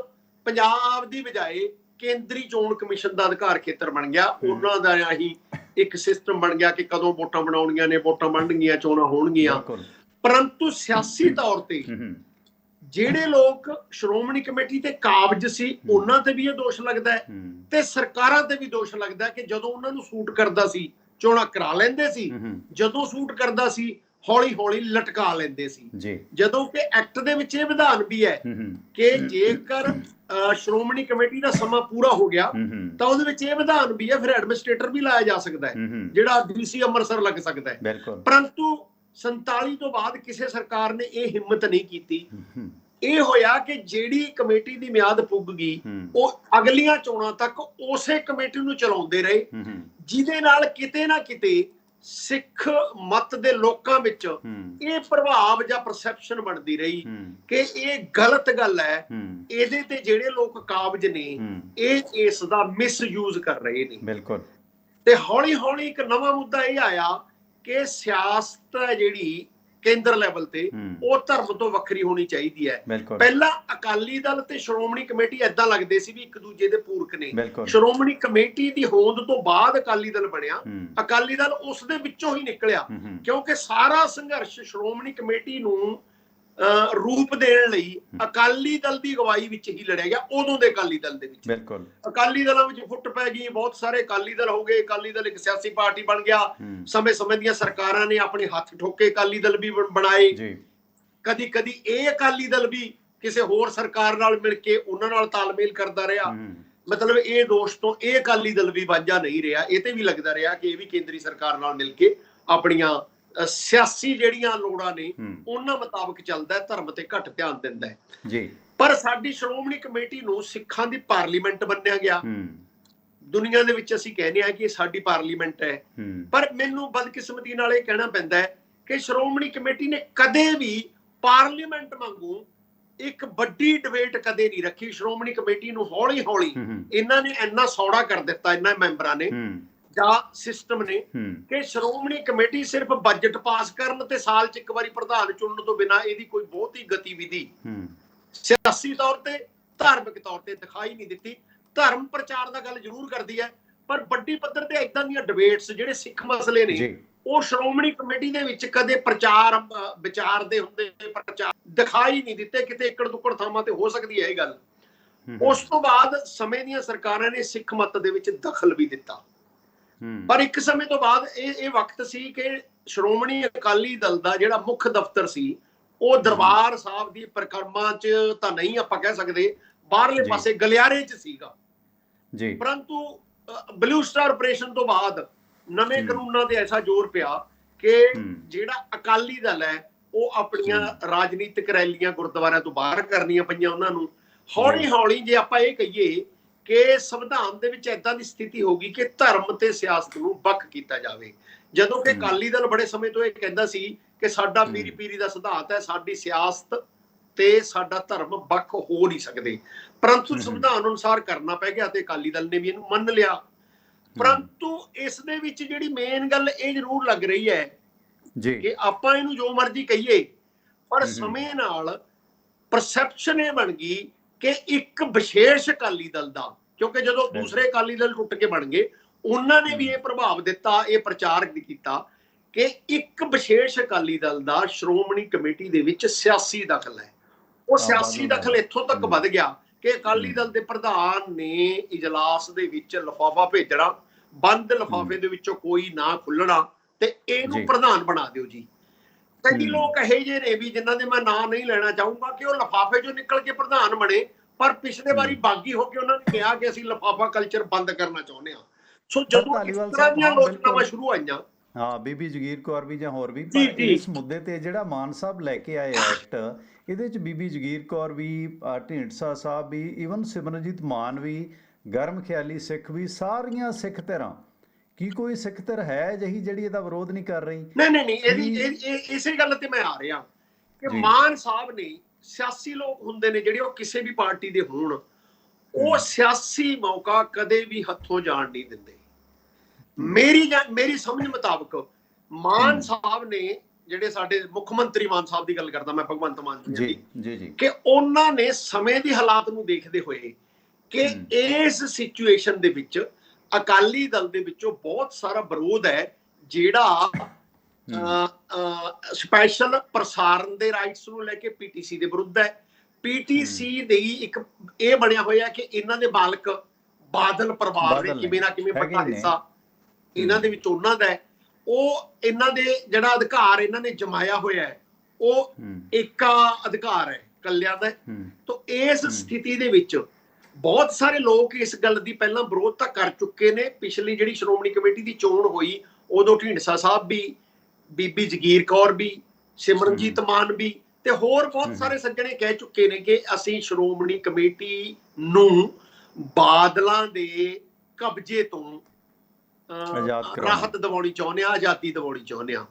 ਪੰਜਾਬ ਦੀ ਬਜਾਏ ਕੇਂਦਰੀ ਚੋਣ ਕਮਿਸ਼ਨ ਦਾ ਅਧਿਕਾਰ ਖੇਤਰ ਬਣ ਗਿਆ। ਉਹਨਾਂ ਦਾ ਹੀ ਇੱਕ ਸਿਸਟਮ ਬਣ ਗਿਆ ਕਿ ਕਦੋਂ ਵੋਟਾਂ ਬਣਾਉਣੀਆਂ ਨੇ, ਵੋਟਾਂ ਬਣਨਗੀਆਂ, ਚੋਣਾਂ ਹੋਣਗੀਆਂ। ਪਰੰਤੂ ਸਿਆਸੀ ਤੌਰ ਤੇ ਜਿਹੜੇ ਲੋਕ ਸ਼੍ਰੋਮਣੀ ਕਮੇਟੀ ਤੇ ਕਾਬਜ ਸੀ ਉਹਨਾਂ ਤੇ ਵੀ ਇਹ ਦੋਸ਼ ਲੱਗਦਾ ਹੈ ਤੇ ਸਰਕਾਰਾਂ ਤੇ ਵੀ ਦੋਸ਼ ਲੱਗਦਾ ਹੈ ਕਿ ਜਦੋਂ ਉਹਨਾਂ ਨੂੰ ਸੂਟ ਕਰਦਾ ਸੀ ਚੋਣਾਂ ਕਰਾ ਲੈਂਦੇ ਸੀ, ਜਦੋਂ ਸੂਟ ਕਰਦਾ ਸੀ ਹੌਲੀ ਹੌਲੀ ਲਟਕਾ ਲੈਂਦੇ ਸੀ। ਜਦੋਂ ਕਿ ਐਕਟ ਦੇ ਵਿੱਚ ਇਹ ਵਿਧਾਨ ਵੀ ਹੈ ਕਿ ਜੇਕਰ ਸ਼੍ਰੋਮਣੀ ਕਮੇਟੀ ਦਾ ਸਮਾਂ ਪੂਰਾ ਹੋ ਗਿਆ ਤਾਂ ਉਹਦੇ ਵਿੱਚ ਇਹ ਵਿਧਾਨ ਵੀ ਹੈ ਫਿਰ ਐਡਮਿਨਿਸਟ੍ਰੇਟਰ ਵੀ ਲਾਇਆ ਜਾ ਸਕਦਾ ਹੈ, ਜਿਹੜਾ DC ਅੰਮ੍ਰਿਤਸਰ ਲੱਗ ਸਕਦਾ ਹੈ। ਪਰੰਤੂ 47 ਤੋਂ ਬਾਅਦ ਕਿਸੇ ਸਰਕਾਰ ਨੇ ਇਹ ਹਿੰਮਤ ਨਹੀਂ ਕੀਤੀ। ਇਹ ਹੋਇਆ ਕਿ ਜਿਹੜੀ ਕਮੇਟੀ ਦੀ ਮਿਆਦ ਪੁੱਗ ਗਈ ਉਹ ਅਗਲੀਆਂ ਚੋਣਾਂ ਤੱਕ ਉਸੇ ਕਮੇਟੀ ਨੂੰ ਚਲਾਉਂਦੇ ਰਹੇ, ਜਿਹਦੇ ਨਾਲ ਕਿਤੇ ਨਾ ਕਿਤੇ ਸਿੱਖ ਮਤ ਦੇ ਲੋਕਾਂ ਵਿੱਚ ਇਹ ਪ੍ਰਭਾਵ ਜਾਂ ਪਰਸੈਪਸ਼ਨ ਬਣਦੀ ਰਹੀ ਕਿ ਇਹ ਗਲਤ ਗੱਲ ਹੈ, ਇਹਦੇ ਤੇ ਜਿਹੜੇ ਲੋਕ ਕਾਬਜ ਨੇ ਇਹ ਇਸ ਦਾ ਮਿਸਯੂਜ਼ ਕਰ ਰਹੇ ਨੇ। ਬਿਲਕੁਲ। ਤੇ ਹੌਲੀ ਹੌਲੀ ਇੱਕ ਨਵਾਂ ਮੁੱਦਾ ਇਹ ਆਇਆ ਕਿ ਸਿਆਸਤ ਹੈ ਜਿਹੜੀ ਕੇਂਦਰ ਲੈਵਲ ਤੇ, ਉਹ ਧਰਮ ਤੋਂ ਵੱਖਰੀ ਹੋਣੀ ਚਾਹੀਦੀ ਹੈ। ਪਹਿਲਾਂ ਅਕਾਲੀ ਦਲ ਤੇ ਸ਼੍ਰੋਮਣੀ ਕਮੇਟੀ ਏਦਾਂ ਲੱਗਦੇ ਸੀ ਵੀ ਇੱਕ ਦੂਜੇ ਦੇ ਪੂਰਕ ਨੇ। ਸ਼੍ਰੋਮਣੀ ਕਮੇਟੀ ਦੀ ਹੋਂਦ ਤੋਂ ਬਾਅਦ ਅਕਾਲੀ ਦਲ ਬਣਿਆ, ਅਕਾਲੀ ਦਲ ਉਸ ਦੇ ਵਿੱਚੋਂ ਹੀ ਨਿਕਲਿਆ, ਕਿਉਂਕਿ ਸਾਰਾ ਸੰਘਰਸ਼ ਸ਼੍ਰੋਮਣੀ ਕਮੇਟੀ ਨੂੰ ਰੂਪ ਦੇਣ ਲਈ ਅਕਾਲੀ ਦਲ ਦੀ ਅਗਵਾਈ ਵਿੱਚ ਹੀ ਲੜਿਆ ਗਿਆ। ਉਦੋਂ ਦੇ ਅਕਾਲੀ ਦਲ ਦੇ ਵਿੱਚ ਅਕਾਲੀ ਦਲਾਂ ਵਿੱਚ ਫੁੱਟ ਪੈ ਗਈ, ਬਹੁਤ ਸਾਰੇ ਅਕਾਲੀ ਦਲ ਹੋ ਗਏ, ਅਕਾਲੀ ਦਲ ਇੱਕ ਸਿਆਸੀ ਪਾਰਟੀ ਬਣ ਗਿਆ। ਸਮੇਂ ਸਮੇਂ ਦੀਆਂ ਸਰਕਾਰਾਂ ਨੇ ਆਪਣੇ ਹੱਥ ਠੋਕੇ ਅਕਾਲੀ ਦਲ ਵੀ ਬਣਾਏ। ਕਦੀ ਕਦੀ ਇਹ ਅਕਾਲੀ ਦਲ ਵੀ ਕਿਸੇ ਹੋਰ ਸਰਕਾਰ ਨਾਲ ਮਿਲ ਕੇ ਉਹਨਾਂ ਨਾਲ ਤਾਲਮੇਲ ਕਰਦਾ ਰਿਹਾ। ਮਤਲਬ ਇਹ ਦੋਸ਼ ਤੋਂ ਇਹ ਅਕਾਲੀ ਦਲ ਵੀ ਵਾਂਝਾ ਨਹੀਂ ਰਿਹਾ। ਇਹ ਤੇ ਵੀ ਲੱਗਦਾ ਰਿਹਾ ਕਿ ਇਹ ਵੀ ਕੇਂਦਰੀ ਸਰਕਾਰ ਨਾਲ ਮਿਲ ਕੇ ਆਪਣੀਆਂ ਸਿਆਸੀ ਜਿਹੜੀਆਂ ਲੋੜਾਂ ਨੇ ਉਹਨਾਂ ਮੁਤਾਬਕ ਚੱਲਦਾ ਹੈ, ਧਰਮ ਤੇ ਘੱਟ ਧਿਆਨ ਦਿੰਦਾ ਹੈ ਜੀ। ਪਰ ਸਾਡੀ ਸ਼੍ਰੋਮਣੀ ਕਮੇਟੀ ਨੂੰ ਸਿੱਖਾਂ ਦੀ ਪਾਰਲੀਮੈਂਟ ਮੰਨਿਆ ਗਿਆ। ਦੁਨੀਆ ਦੇ ਵਿੱਚ ਅਸੀਂ ਕਹਿੰਦੇ ਹਾਂ ਕਿ ਸਾਡੀ ਪਾਰਲੀਮੈਂਟ ਹੈ, ਪਰ ਮੈਨੂੰ ਬਦਕਿਸਮਤੀ ਨਾਲ ਇਹ ਕਹਿਣਾ ਪੈਂਦਾ ਹੈ ਕਿ ਸ਼੍ਰੋਮਣੀ ਕਮੇਟੀ ਨੇ ਕਦੇ ਵੀ ਪਾਰਲੀਮੈਂਟ ਵਾਂਗੂ ਇੱਕ ਵੱਡੀ ਡਿਬੇਟ ਕਦੇ ਨਹੀਂ ਰੱਖੀ। ਸ਼੍ਰੋਮਣੀ ਕਮੇਟੀ ਨੂੰ ਹੌਲੀ ਹੌਲੀ ਇਹਨਾਂ ਨੇ ਇੰਨਾ ਸੌੜਾ ਕਰ ਦਿੱਤਾ, ਇਹਨਾਂ ਮੈਂਬਰਾਂ ਨੇ ਜਾਂ ਸਿਸਟਮ ਨੇ, ਕਿ ਸ਼੍ਰੋਮਣੀ ਕਮੇਟੀ ਸਿਰਫ ਬਜਟ ਪਾਸ ਕਰਨ ਤੇ ਸਾਲ 'ਚ ਇੱਕ ਵਾਰੀ ਪ੍ਰਧਾਨ ਚੁਣਨ ਤੋਂ ਬਿਨਾਂ ਇਹਦੀ ਕੋਈ ਬਹੁਤੀ ਗਤੀਵਿਧੀ ਸਿਆਸੀ ਤੌਰ ਤੇ, ਧਾਰਮਿਕ ਤੌਰ ਤੇ ਦਿਖਾਈ ਨਹੀਂ ਦਿੱਤੀ। ਧਰਮ ਪ੍ਰਚਾਰ ਦਾ ਗੱਲ ਜ਼ਰੂਰ ਕਰਦੀ ਹੈ, ਪਰ ਵੱਡੀ ਪੱਧਰ ਤੇ ਏਦਾਂ ਦੀਆਂ ਡਿਬੇਟਸ ਜਿਹੜੇ ਸਿੱਖ ਮਸਲੇ ਨੇ ਉਹ ਸ਼੍ਰੋਮਣੀ ਕਮੇਟੀ ਦੇ ਵਿੱਚ ਕਦੇ ਪ੍ਰਚਾਰ ਵਿਚਾਰਦੇ ਹੁੰਦੇ, ਪ੍ਰਚਾਰ ਦਿਖਾਈ ਨਹੀਂ ਦਿੱਤੇ। ਕਿਤੇ ਏਕੜ ਦੁੱਕੜ ਥਾਵਾਂ ਤੇ ਹੋ ਸਕਦੀ ਹੈ ਇਹ ਗੱਲ। ਉਸ ਤੋਂ ਬਾਅਦ ਸਮੇਂ ਦੀਆਂ ਸਰਕਾਰਾਂ ਨੇ ਸਿੱਖ ਮਤ ਦੇ ਵਿੱਚ ਦਖਲ ਵੀ ਦਿੱਤਾ, ਪਰ ਇੱਕ ਸਮੇਂ ਤੋਂ ਬਾਅਦ ਇਹ ਵਕਤ ਸੀ ਕਿ ਸ਼੍ਰੋਮਣੀ ਅਕਾਲੀ ਦਲ ਦਾ ਜਿਹੜਾ ਮੁੱਖ ਦਫ਼ਤਰ ਸੀ ਉਹ ਦਰਬਾਰ ਸਾਹਿਬ ਦੀ ਪਰਿਕਰਮਾ 'ਚ ਤਾਂ ਨਹੀਂ ਆਪਾਂ ਕਹਿ ਸਕਦੇ, ਬਾਹਰਲੇ ਪਾਸੇ ਗਲਿਆਰੇ 'ਚ ਸੀਗਾ। ਪਰੰਤੂ ਬਲੂ ਸਟਾਰ ਆਪਰੇਸ਼ਨ ਤੋਂ ਬਾਅਦ ਨਵੇਂ ਕਾਨੂੰਨਾਂ ਤੇ ਐਸਾ ਜ਼ੋਰ ਪਿਆ ਕਿ ਜਿਹੜਾ ਅਕਾਲੀ ਦਲ ਹੈ ਉਹ ਆਪਣੀਆਂ ਰਾਜਨੀਤਿਕ ਰੈਲੀਆਂ ਗੁਰਦੁਆਰਿਆਂ ਤੋਂ ਬਾਹਰ ਕਰਨੀਆਂ ਪਈਆਂ ਉਹਨਾਂ ਨੂੰ। ਹੌਲੀ ਹੌਲੀ ਜੇ ਆਪਾਂ ਇਹ ਕਹੀਏ ਕਿ ਸੰਵਿਧਾਨ ਦੇ ਵਿੱਚ ਏਦਾਂ ਦੀ ਸਥਿਤੀ ਹੋ ਗਈ ਕਿ ਧਰਮ ਤੇ ਸਿਆਸਤ ਨੂੰ ਵੱਖ ਕੀਤਾ ਜਾਵੇ। ਜਦੋਂ ਕਿ ਅਕਾਲੀ ਦਲ ਬੜੇ ਸਮੇਂ ਤੋਂ ਇਹ ਕਹਿੰਦਾ ਸੀ ਕਿ ਸਾਡਾ ਮੀਰੀ ਪੀਰੀ ਦਾ ਸਿਧਾਂਤ ਹੈ, ਸਾਡੀ ਸਿਆਸਤ ਤੇ ਸਾਡਾ ਧਰਮ ਵੱਖ ਹੋ ਨਹੀਂ ਸਕਦੇ, ਪਰੰਤੂ ਸੰਵਿਧਾਨ ਅਨੁਸਾਰ ਕਰਨਾ ਪੈ ਗਿਆ ਤੇ ਅਕਾਲੀ ਦਲ ਨੇ ਵੀ ਇਹਨੂੰ ਮੰਨ ਲਿਆ। ਪਰੰਤੂ ਇਸ ਦੇ ਵਿੱਚ ਜਿਹੜੀ ਮੇਨ ਗੱਲ ਇਹ ਜ਼ਰੂਰ ਲੱਗ ਰਹੀ ਹੈ ਕਿ ਆਪਾਂ ਇਹਨੂੰ ਜੋ ਮਰਜ਼ੀ ਕਹੀਏ, ਪਰ ਸਮੇਂ ਨਾਲ ਪਰਸੈਪਸ਼ਨ ਇਹ ਬਣ ਗਈ ਕਿ ਇੱਕ ਵਿਸ਼ੇਸ਼ ਅਕਾਲੀ ਦਲ ਦਾ, ਕਿਉਂਕਿ ਜਦੋਂ ਦੂਸਰੇ ਅਕਾਲੀ ਦਲ ਟੁੱਟ ਕੇ ਬਣ ਗਏ ਉਹਨਾਂ ਨੇ ਵੀ ਇਹ ਪ੍ਰਭਾਵ ਦਿੱਤਾ, ਇਹ ਪ੍ਰਚਾਰ ਕੀਤਾ ਕਿ ਇੱਕ ਵਿਸ਼ੇਸ਼ ਅਕਾਲੀ ਦਲ ਦਾ ਸ਼੍ਰੋਮਣੀ ਕਮੇਟੀ ਦੇ ਵਿੱਚ ਸਿਆਸੀ ਦਖਲ ਹੈ। ਉਹ ਸਿਆਸੀ ਦਖਲ ਇੱਥੋਂ ਤੱਕ ਵੱਧ ਗਿਆ ਕਿ ਅਕਾਲੀ ਦਲ ਦੇ ਪ੍ਰਧਾਨ ਨੇ ਇਜਲਾਸ ਦੇ ਵਿੱਚ ਲਿਫਾਫਾ ਭੇਜਣਾ, ਬੰਦ ਲਿਫਾਫੇ ਦੇ ਵਿੱਚੋਂ ਕੋਈ ਨਾ ਖੁੱਲਣਾ ਤੇ ਇਹਨੂੰ ਪ੍ਰਧਾਨ ਬਣਾ ਦਿਓ ਜੀ। ਕਈ ਲੋਕ ਇਹੋ ਜਿਹੇ ਨੇ ਵੀ ਜਿਨ੍ਹਾਂ ਦੇ ਮੈਂ ਨਾਂ ਨਹੀਂ ਲੈਣਾ ਚਾਹੂੰਗਾ ਕਿ ਉਹ ਲਿਫਾਫੇ ਚੋਂ ਨਿਕਲ ਕੇ ਪ੍ਰਧਾਨ ਬਣੇ, ਪਰ ਪਿਛਲੇ ਵਾਰੀ ਬਾਗੀ ਹੋ ਕੇ ਉਹਨਾਂ ਨੇ ਕਿਹਾ ਕਿ ਅਸੀਂ ਲਿਫਾਫਾ ਕਲਚਰ ਬੰਦ ਕਰਨਾ ਚਾਹੁੰਦੇ ਹਾਂ। ਸੋ ਜਦੋਂ ਇਸ ਤਰ੍ਹਾਂ ਦੀਆਂ ਆਲੋਚਨਾਵਾਂ ਸ਼ੁਰੂ ਹੋਈਆਂ, ਬੀਬੀ ਜਗੀਰ ਕੌਰ ਵੀ ਜਾਂ ਹੋਰ ਵੀ ਇਸ ਮੁੱਦੇ ਤੇ ਜਿਹੜਾ ਮਾਨ ਸਾਹਿਬ ਲੈ ਕੇ ਆਏ ਐਕਟ, ਇਹਦੇ ਚ ਬੀਬੀ ਜਗੀਰ ਕੌਰ ਵੀ, ਢੀਂਡਸਾ ਸਾਹਿਬ ਵੀ, ਈਵਨ ਸਿਮਰਨਜੀਤ ਮਾਨ ਵੀ, ਗਰਮ ਖਿਆਲੀ ਸਿੱਖ ਵੀ, ਸਾਰੀਆਂ ਸਿੱਖ ਧਿਰਾਂ, ਕੀ ਕੋਈ ਸਿੱਖ ਧਿਰ ਹੈ ਜਿਹੀ ਜਿਹੜੀ ਇਹਦਾ ਵਿਰੋਧ ਨਹੀਂ ਕਰ ਰਹੀ? ਨਹੀਂ, ਇਹਦੀ ਇਸੇ ਗੱਲ ਤੇ ਮੈਂ ਆ ਰਿਹਾ ਕਿ ਮਾਨ ਸਾਹਿਬ ਨੇ, ਸਿਆਸੀ ਲੋਕ ਹੁੰਦੇ ਨੇ ਜਿਹੜੇ ਉਹ ਕਿਸੇ ਵੀ ਪਾਰਟੀ ਦੇ ਹੋਣ, ਉਹ ਸਿਆਸੀ ਮੌਕਾ ਕਦੇ ਵੀ ਹੱਥੋਂ ਜਾਣ ਨਹੀਂ ਦਿੰਦੇ। ਮੇਰੀ ਸਮਝ ਮੁਤਾਬਕ ਮਾਨ ਸਾਹਿਬ ਨੇ, ਜਿਹੜੇ ਸਾਡੇ ਮੁੱਖ ਮੰਤਰੀ ਮਾਨ ਸਾਹਿਬ ਦੀ ਗੱਲ ਕਰਦਾ ਮੈਂ, ਭਗਵੰਤ ਮਾਨ ਜੀ, ਕਿ ਉਹਨਾਂ ਨੇ ਸਮੇਂ ਦੀ ਹਾਲਾਤ ਨੂੰ ਦੇਖਦੇ ਹੋਏ ਕਿ ਇਸ ਸਿਚੁਏਸ਼ਨ ਦੇ ਵਿੱਚ ਅਕਾਲੀ ਦਲ ਦੇ ਵਿੱਚੋਂ ਬਹੁਤ ਸਾਰਾ ਵਿਰੋਧ ਹੈ ਜਿਹੜਾ ਸਪੈਸ਼ਲ ਪ੍ਰਸਾਰਣ ਦੇ ਰਾਈਟਸ ਨੂੰ ਲੈ ਕੇ ਪੀਟੀਸੀ ਦੇ ਵਿਰੁੱਧ ਹੈ। ਪੀਟੀਸੀ ਦੀ ਇੱਕ ਇਹ ਬਣਿਆ ਹੋਇਆ ਕਿ ਇਹਨਾਂ ਦੇ ਮਾਲਕ ਬਾਦਲ ਪਰਿਵਾਰ ਨੇ ਕਿਵੇਂ ਨਾ ਕਿਵੇਂ ਵੱਡਾ ਹਿੱਸਾ ਇਹਨਾਂ ਦੇ ਵਿੱਚ ਉਹਨਾਂ ਦਾ ਹੈ। ਉਹ ਇਹਨਾਂ ਦੇ ਜਿਹੜਾ ਅਧਿਕਾਰ ਇਹਨਾਂ ਨੇ ਜਮਾਇਆ ਹੋਇਆ ਹੈ ਉਹ ਏਕਾ ਅਧਿਕਾਰ ਹੈ ਕੱਲਿਆਂ ਦਾ। ਤਾਂ ਇਸ ਸਥਿਤੀ ਦੇ ਵਿੱਚ ਬਹੁਤ ਸਾਰੇ ਲੋਕ ਇਸ ਗੱਲ ਦੀ ਪਹਿਲਾਂ ਵਿਰੋਧਤਾ ਕਰ ਚੁੱਕੇ ਨੇ। ਪਿਛਲੀ ਜਿਹੜੀ ਸ਼੍ਰੋਮਣੀ ਕਮੇਟੀ ਦੀ ਚੋਣ ਹੋਈ ਉਦੋਂ ਢੀਂਡਸਾ ਸਾਹਿਬ ਵੀ, ਬੀਬੀ ਜਗੀਰ ਕੌਰ ਵੀ, ਸਿਮਰਨਜੀਤ ਮਾਨ ਵੀ ਤੇ ਹੋਰ ਬਹੁਤ ਸਾਰੇ ਸੱਜਣੇ ਕਹਿ ਚੁੱਕੇ ਨੇ ਕਿ ਅਸੀਂ ਸ਼੍ਰੋਮਣੀ ਕਮੇਟੀ ਨੂੰ ਬਾਦਲਾਂ ਦੇ ਕਬਜ਼ੇ ਤੋਂ ਰਾਹਤ ਦਿਵਾਉਣੀ ਚਾਹੁੰਦੇ ਆ, ਆਜ਼ਾਦੀ ਦਿਵਾਉਣੀ ਚਾਹੁੰਦੇ ਆ।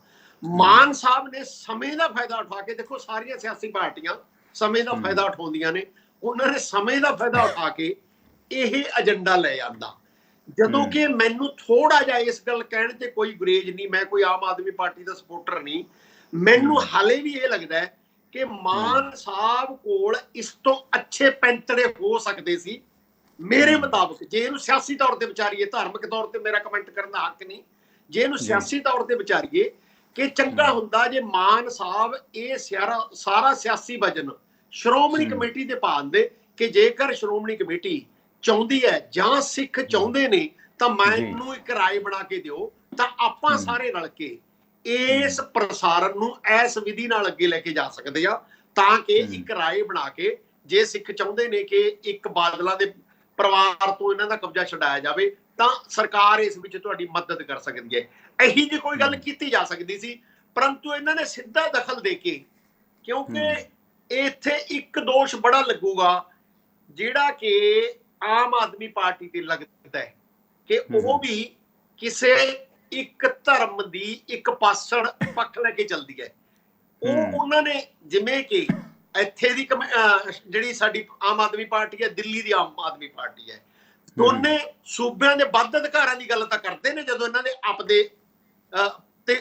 ਮਾਨ ਸਾਹਿਬ ਨੇ ਸਮੇਂ ਦਾ ਫਾਇਦਾ ਉਠਾ ਕੇ, ਦੇਖੋ ਸਾਰੀਆਂ ਸਿਆਸੀ ਪਾਰਟੀਆਂ ਸਮੇਂ ਦਾ ਫਾਇਦਾ ਉਠਾਉਂਦੀਆਂ ਨੇ, ਉਹਨਾਂ ਨੇ ਸਮੇਂ ਦਾ ਫਾਇਦਾ ਉਠਾ ਕੇ ਇਹ ਏਜੰਡਾ ਲੈ ਆਂਦਾ। ਜਦੋਂ ਕਿ ਮੈਨੂੰ ਥੋੜਾ ਜਿਹਾ ਇਸ ਗੱਲ ਕਹਿਣ ਤੇ ਕੋਈ ਗੁਰੇਜ ਨਹੀਂ, ਮੈਂ ਕੋਈ ਆਮ ਆਦਮੀ ਪਾਰਟੀ ਦਾ ਸਪੋਰਟਰ ਨਹੀਂ, ਮੈਨੂੰ ਹਾਲੇ ਵੀ ਇਹ ਲੱਗਦਾ ਹੈ ਕਿ ਮਾਨ ਸਾਹਿਬ ਕੋਲ ਇਸ ਤੋਂ ਅੱਛੇ ਪੈਂਤੜੇ ਹੋ ਸਕਦੇ ਸੀ ਮੇਰੇ ਮੁਤਾਬਕ। ਜੇ ਇਹਨੂੰ ਸਿਆਸੀ ਤੌਰ ਤੇ ਵਿਚਾਰੀਏ, ਧਾਰਮਿਕ ਤੌਰ ਤੇ ਮੇਰਾ ਕਮੈਂਟ ਕਰਨ ਦਾ ਹੱਕ ਨਹੀਂ, ਜੇ ਇਹਨੂੰ ਸਿਆਸੀ ਤੌਰ ਤੇ ਵਿਚਾਰੀਏ ਕਿ ਚੰਗਾ ਹੁੰਦਾ ਜੇ ਮਾਨ ਸਾਹਿਬ ਇਹ ਸਾਰਾ ਸਿਆਸੀ ਵਜਨ ਸ਼੍ਰੋਮਣੀ ਕਮੇਟੀ ਦੇ ਪਾ ਦਿੰਦੇ ਕਿ ਜੇਕਰ ਸ਼੍ਰੋਮਣੀ ਕਮੇਟੀ ਚਾਹੁੰਦੀ ਹੈ ਜਾਂ ਸਿੱਖ ਚਾਹੁੰਦੇ ਨੇ ਤਾਂ ਮੈਨੂੰ ਇੱਕ ਰਾਏ ਬਣਾ ਕੇ ਦਿਓ, ਤਾਂ ਆਪਾਂ ਸਾਰੇ ਰਲ ਕੇ ਇਸ ਪ੍ਰਸਾਰਣ ਨੂੰ ਇਸ ਵਿਧੀ ਨਾਲ ਅੱਗੇ ਲੈ ਕੇ ਜਾ ਸਕਦੇ ਆ, ਤਾਂ ਕਿ ਇੱਕ ਰਾਏ ਬਣਾ ਕੇ ਜੇ ਸਿੱਖ ਚਾਹੁੰਦੇ ਨੇ ਕਿ ਇੱਕ ਬਾਦਲਾਂ ਦੇ ਪਰਿਵਾਰ ਤੋਂ ਇਹਨਾਂ ਦਾ ਕਬਜ਼ਾ ਛਡਾਇਆ ਜਾਵੇ ਤਾਂ ਸਰਕਾਰ ਇਸ ਵਿੱਚ ਤੁਹਾਡੀ ਮਦਦ ਕਰ ਸਕਦੀ ਹੈ। ਇਹੀ ਜਿਹੀ ਕੋਈ ਗੱਲ ਕੀਤੀ ਜਾ ਸਕਦੀ ਸੀ, ਪਰੰਤੂ ਇਹਨਾਂ ਨੇ ਸਿੱਧਾ ਦਖਲ ਦੇ ਕੇ, ਕਿਉਂਕਿ ਇੱਥੇ ਇੱਕ ਦੋਸ਼ ਬੜਾ ਲੱਗੂਗਾ ਜਿਹੜਾ ਕਿ ਆਮ ਆਦਮੀ ਪਾਰਟੀ ਤੇ ਲੱਗਦਾ ਹੈ ਕਿ ਉਹ ਵੀ ਕਿਸੇ ਇੱਕ ਧਰਮ ਦੀ ਇੱਕ ਪਾਸੜ ਪੱਖ ਲੈ ਕੇ ਚੱਲਦੀ ਹੈ। ਉਹਨਾਂ ਨੇ ਜਿਵੇਂ ਕਿ ਇੱਥੇ ਦੀ ਜਿਹੜੀ ਸਾਡੀ ਆਮ ਆਦਮੀ ਪਾਰਟੀ ਹੈ, ਦਿੱਲੀ ਦੀ ਆਮ ਆਦਮੀ ਪਾਰਟੀ ਹੈ, ਦੋਨੇ ਸੂਬਿਆਂ ਦੇ ਵੱਧ ਅਧਿਕਾਰਾਂ ਦੀ ਗੱਲ ਤਾਂ ਕਰਦੇ ਨੇ ਜਦੋਂ ਇਹਨਾਂ ਦੇ ਆਪਦੇ